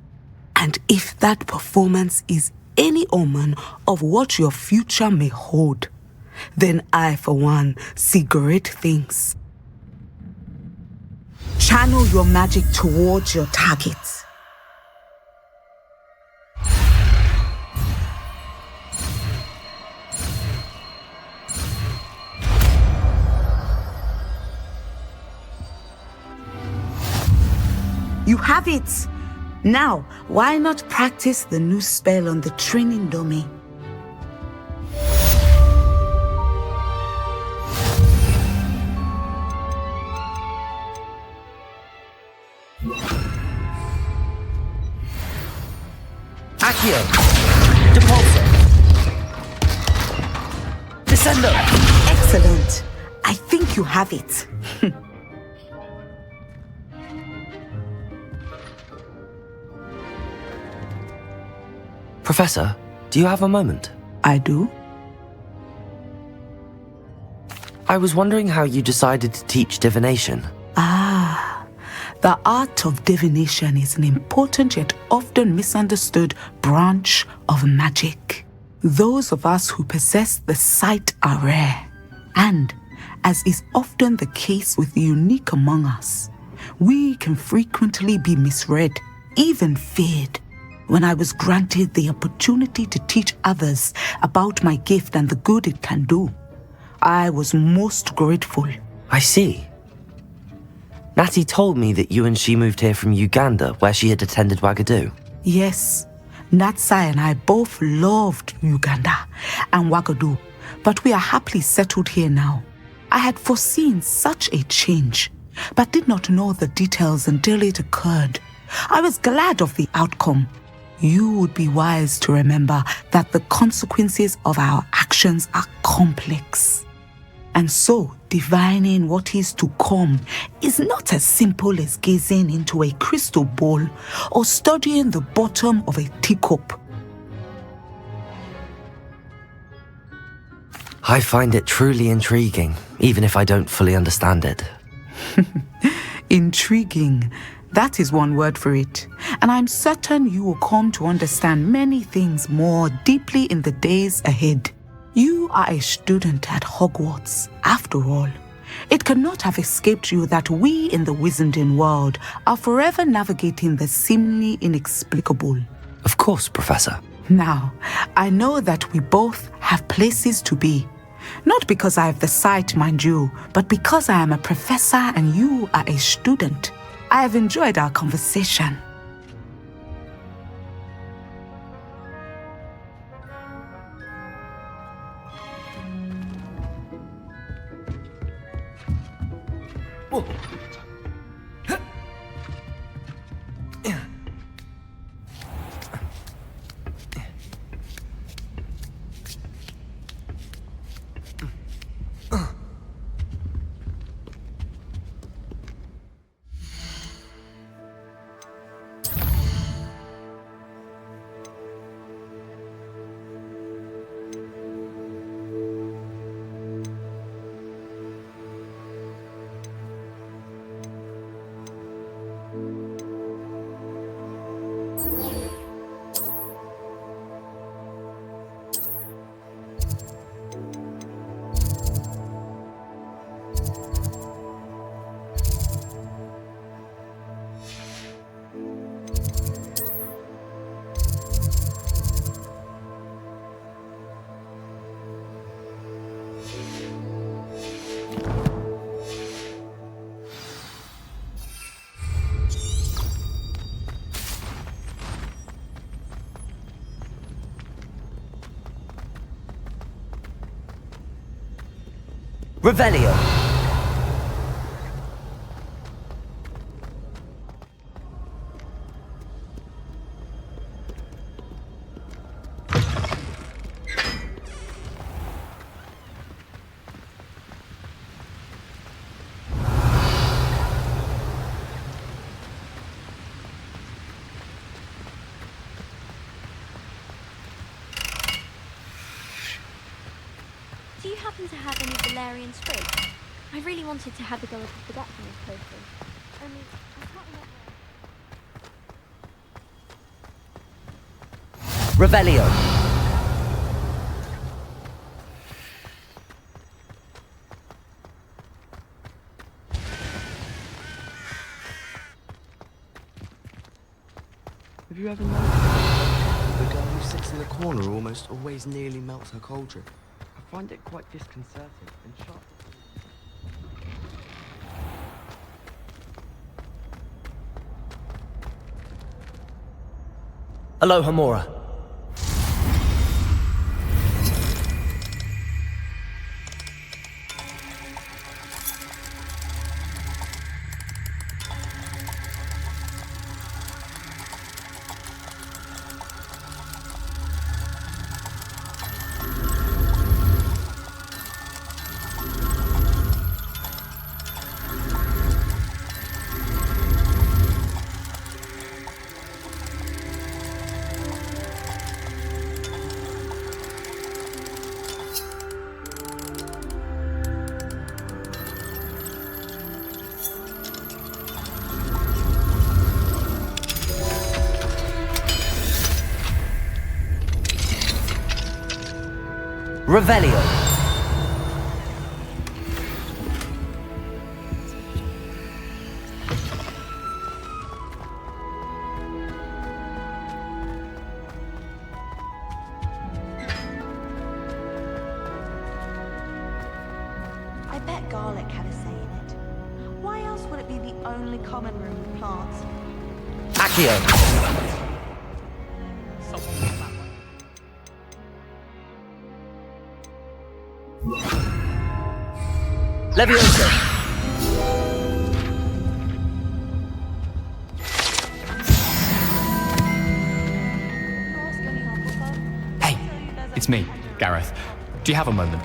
And if that performance is any omen of what your future may hold, then I, for one, see great things. Channel your magic towards your target. You have it! Now, why not practice the new spell on the training dummy? Accio! Depulso! Descendo! Excellent! I think you have it. Professor, do you have a moment? I do. I was wondering how you decided to teach divination. The art of divination is an important yet often misunderstood branch of magic. Those of us who possess the sight are rare, and, as is often the case with the unique among us, we can frequently be misread, even feared. When I was granted the opportunity to teach others about my gift and the good it can do, I was most grateful. I see. Natty told me that you and she moved here from Uganda, where she had attended Wagadu. Yes, Natsai and I both loved Uganda and Wagadu, but we are happily settled here now. I had foreseen such a change, but did not know the details until it occurred. I was glad of the outcome. You would be wise to remember that the consequences of our actions are complex. And so, divining what is to come is not as simple as gazing into a crystal ball or studying the bottom of a teacup. I find it truly intriguing, even if I don't fully understand it. Intriguing. That is one word for it. And I'm certain you will come to understand many things more deeply in the days ahead. You are a student at Hogwarts, after all. It cannot have escaped you that we in the wizarding world are forever navigating the seemingly inexplicable. Of course, Professor. Now, I know that we both have places to be. Not because I have the sight, mind you, but because I am a professor and you are a student. I have enjoyed our conversation. Revelio. Do you happen to have any Valerian sprigs? I really wanted to have the go of forgetfulness potion. Only, I can't remember. Revelio. Have you ever noticed the girl who sits in the corner almost always nearly melts her cauldron? I find it quite disconcerting and sharp. Aloha Mora. Revelio. I bet garlic had a say in it. Why else would it be the only common room with plants? Accio. Leviosa. Hey, it's me, Gareth. Do you have a moment?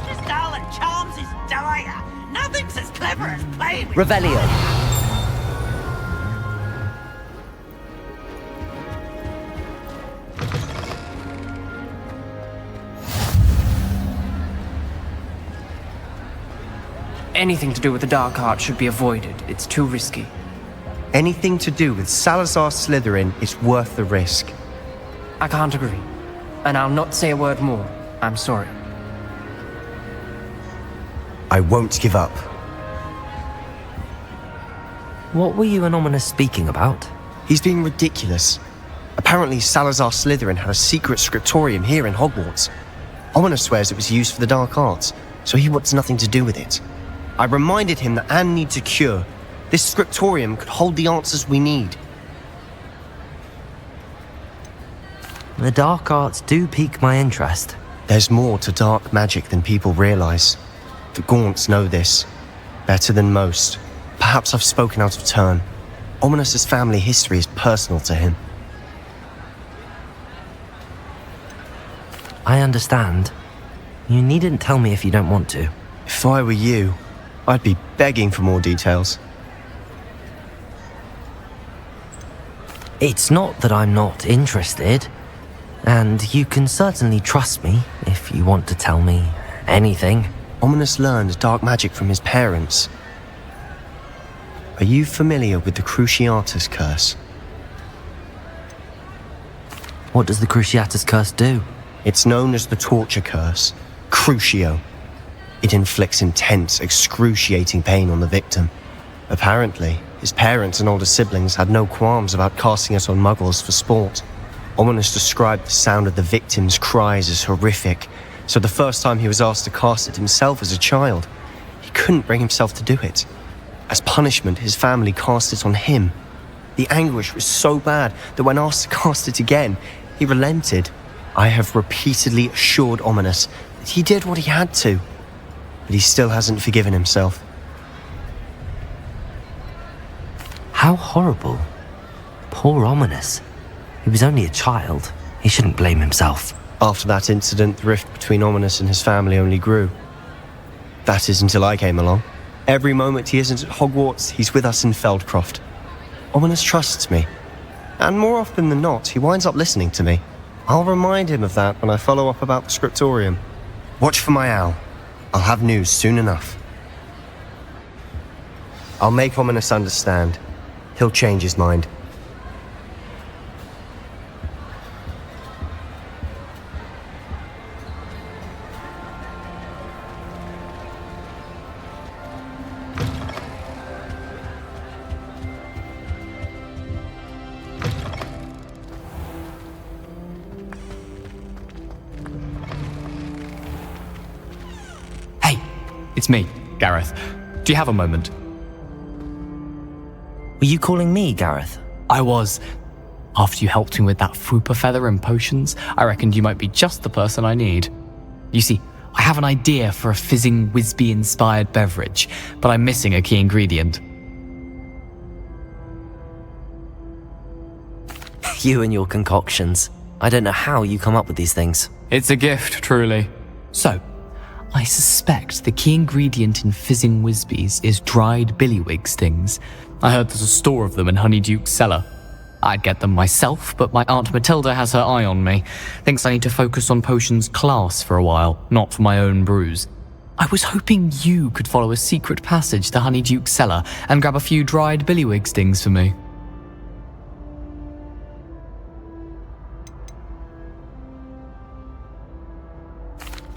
This doll and charms his dire. Nothing's as clever as playing with Revelio. Anything to do with the dark art should be avoided. It's too risky. Anything to do with Salazar Slytherin is worth the risk. I can't agree. And I'll not say a word more. I'm sorry. I won't give up. What were you and Ominous speaking about? He's being ridiculous. Apparently Salazar Slytherin had a secret scriptorium here in Hogwarts. Ominous swears it was used for the dark arts, so he wants nothing to do with it. I reminded him that Anne needs a cure. This scriptorium could hold the answers we need. The dark arts do pique my interest. There's more to dark magic than people realize. The Gaunts know this. Better than most. Perhaps I've spoken out of turn. Ominous's family history is personal to him. I understand. You needn't tell me if you don't want to. If I were you, I'd be begging for more details. It's not that I'm not interested. And you can certainly trust me if you want to tell me anything. Ominous learned dark magic from his parents. Are you familiar with the Cruciatus Curse? What does the Cruciatus Curse do? It's known as the Torture Curse, Crucio. It inflicts intense, excruciating pain on the victim. Apparently, his parents and older siblings had no qualms about casting it on muggles for sport. Ominous described the sound of the victim's cries as horrific, so the first time he was asked to cast it himself as a child, he couldn't bring himself to do it. As punishment, his family cast it on him. The anguish was so bad that when asked to cast it again, he relented. I have repeatedly assured Ominous that he did what he had to, but he still hasn't forgiven himself. How horrible. Poor Ominous. He was only a child. He shouldn't blame himself. After that incident, the rift between Ominous and his family only grew. That is until I came along. Every moment he isn't at Hogwarts, he's with us in Feldcroft. Ominous trusts me. And more often than not, he winds up listening to me. I'll remind him of that when I follow up about the scriptorium. Watch for my owl. I'll have news soon enough. I'll make Ominous understand. He'll change his mind. It's me, Gareth. Do you have a moment? Were you calling me, Gareth? I was. After you helped me with that Fupa feather and potions, I reckoned you might be just the person I need. You see, I have an idea for a fizzing Whizbee-inspired beverage, but I'm missing a key ingredient. You and your concoctions. I don't know how you come up with these things. It's a gift, truly. So, I suspect the key ingredient in fizzing Whizbees is dried billywig stings. I heard there's a store of them in Honeyduke's cellar. I'd get them myself, but my Aunt Matilda has her eye on me. Thinks I need to focus on potions class for a while, not for my own brews. I was hoping you could follow a secret passage to Honeyduke's cellar and grab a few dried billywig stings for me.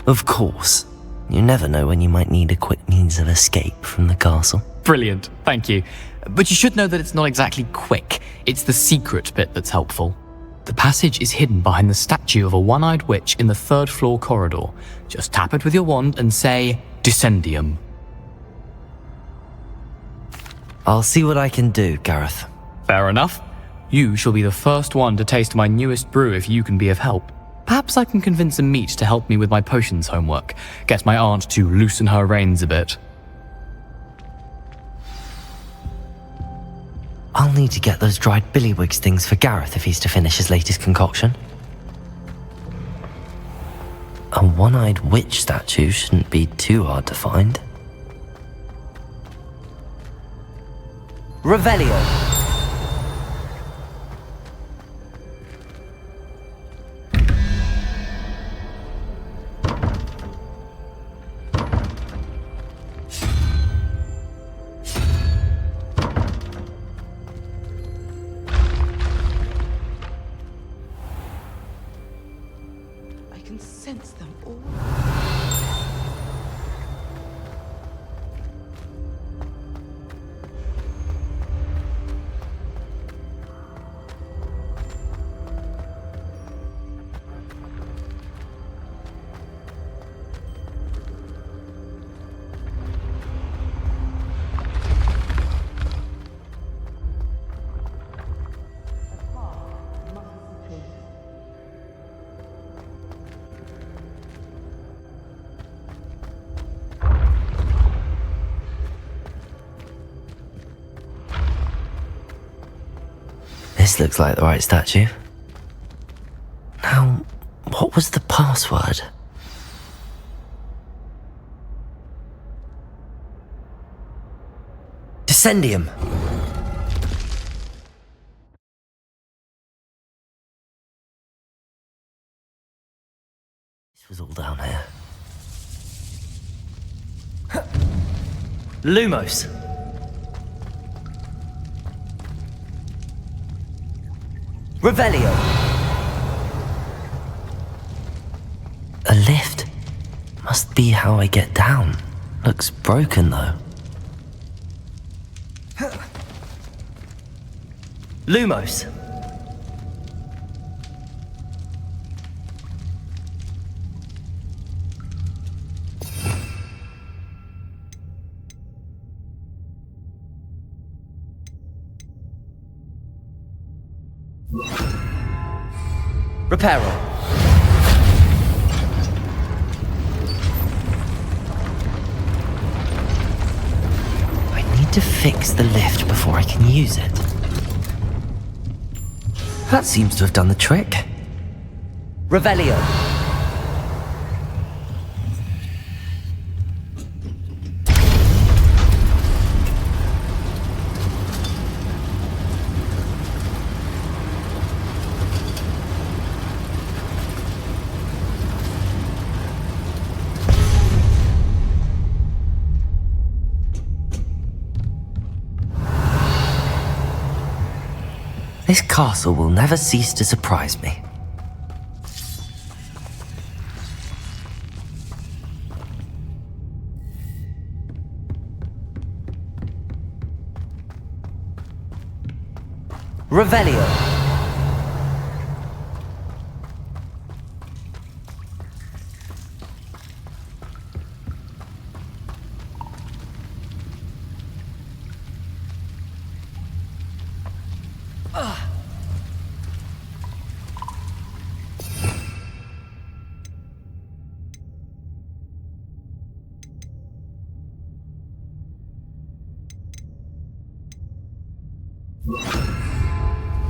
Of course. You never know when you might need a quick means of escape from the castle. Brilliant, thank you. But you should know that it's not exactly quick. It's the secret bit that's helpful. The passage is hidden behind the statue of a one-eyed witch in the third-floor corridor. Just tap it with your wand and say, Descendium. I'll see what I can do, Gareth. Fair enough. You shall be the first one to taste my newest brew if you can be of help. Perhaps I can convince a meat to help me with my potions homework. Get my aunt to loosen her reins a bit. I'll need to get those dried billywig stings for Gareth if he's to finish his latest concoction. A one-eyed witch statue shouldn't be too hard to find. Revelio! This looks like the right statue. Now, what was the password? Descendium! This was all down here. Lumos! Revelio! A lift? Must be how I get down. Looks broken though. Lumos! Reparo. I need to fix the lift before I can use it. That seems to have done the trick. Revelio. This castle will never cease to surprise me. Revelio.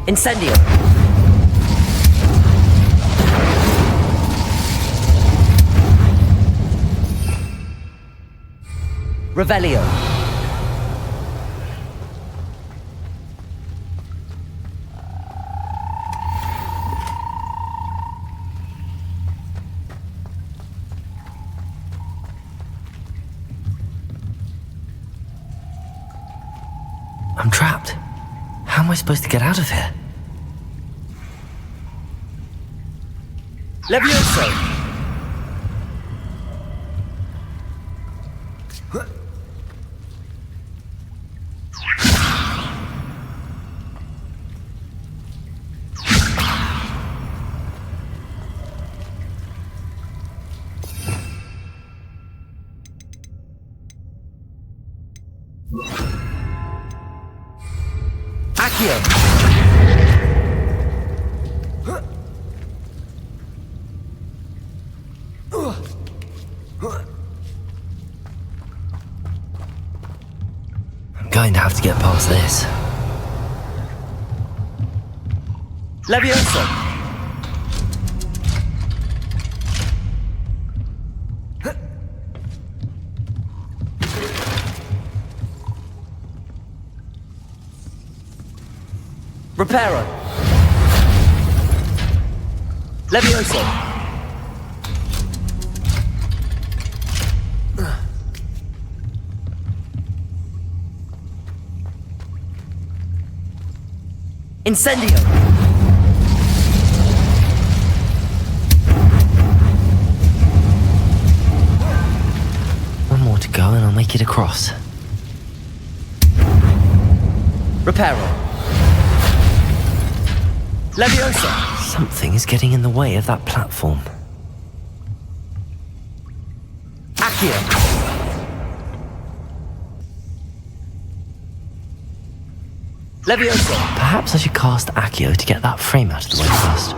Incendio. Revelio. I'm trapped. How am I supposed to get out of here? Levioso! Accio! I'm going to have to get past this. Levioso! Reparo! Levioso! Incendio! One more to go and I'll make it across. Reparo! Leviosa! Something is getting in the way of that platform. Accio! Leviosa! Perhaps I should cast Accio to get that frame out of the way first.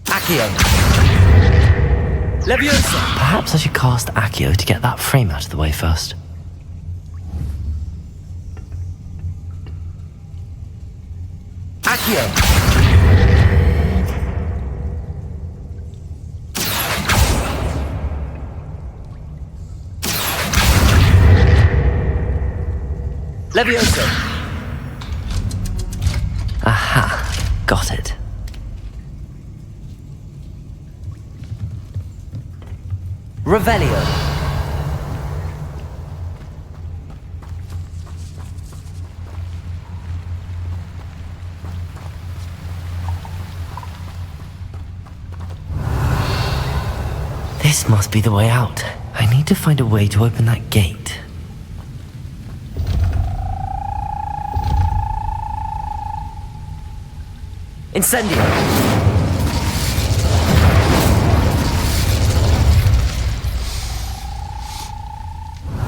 Accio! Leviosa! Perhaps I should cast Accio to get that frame out of the way first. Accio! Levioso! Aha, got it. Revelio! This must be the way out. I need to find a way to open that gate. Incendio!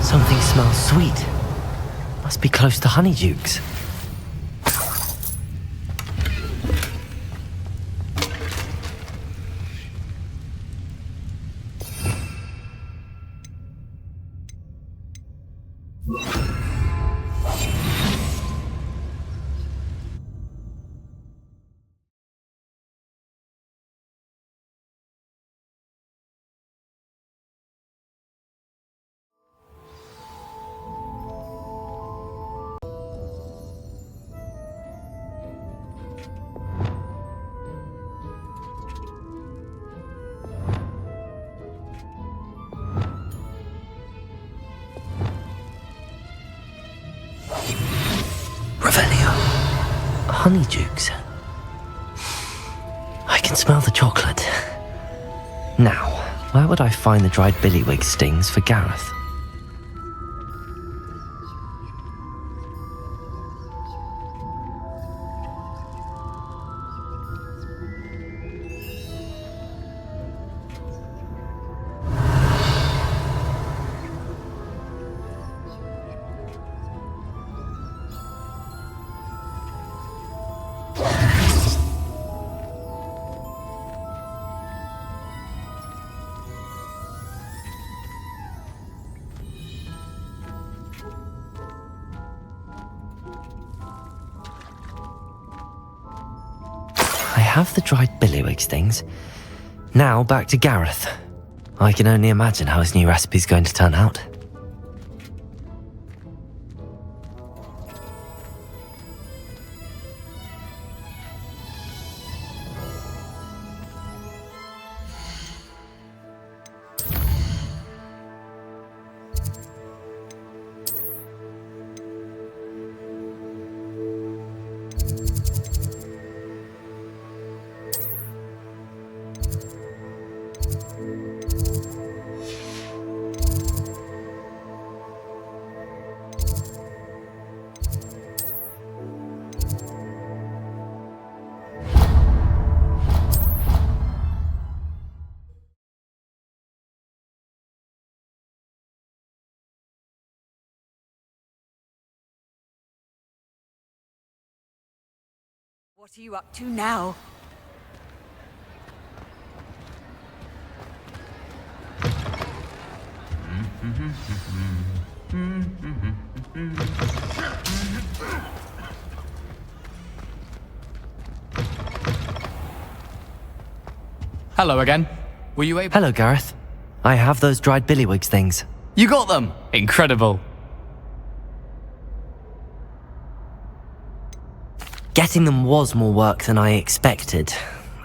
Something smells sweet. Must be close to Honeydukes. Honeydukes. I can smell the chocolate. Now, where would I find the dried billywig stings for Gareth? I have the dried billywig stings. Now back to Gareth. I can only imagine how his new recipe's going to turn out. What are you up to now? Hello again. Were you able— Hello, Gareth. I have those dried billywig things. You got them! Incredible. Getting them was more work than I expected.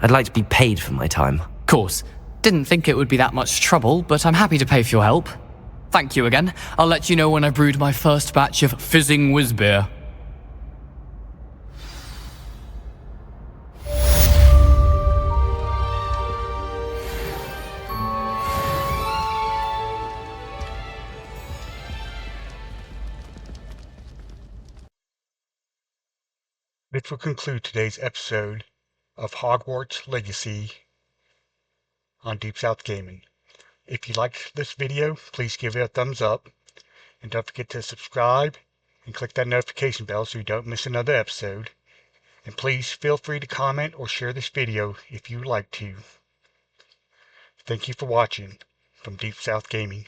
I'd like to be paid for my time. Course. Didn't think it would be that much trouble, but I'm happy to pay for your help. Thank you again. I'll let you know when I brewed my first batch of fizzing whizbeer. This will conclude today's episode of Hogwarts Legacy on Deep South Gaming. If you liked this video, please give it a thumbs up. And don't forget to subscribe and click that notification bell so you don't miss another episode. And please feel free to comment or share this video if you would like to. Thank you for watching from Deep South Gaming.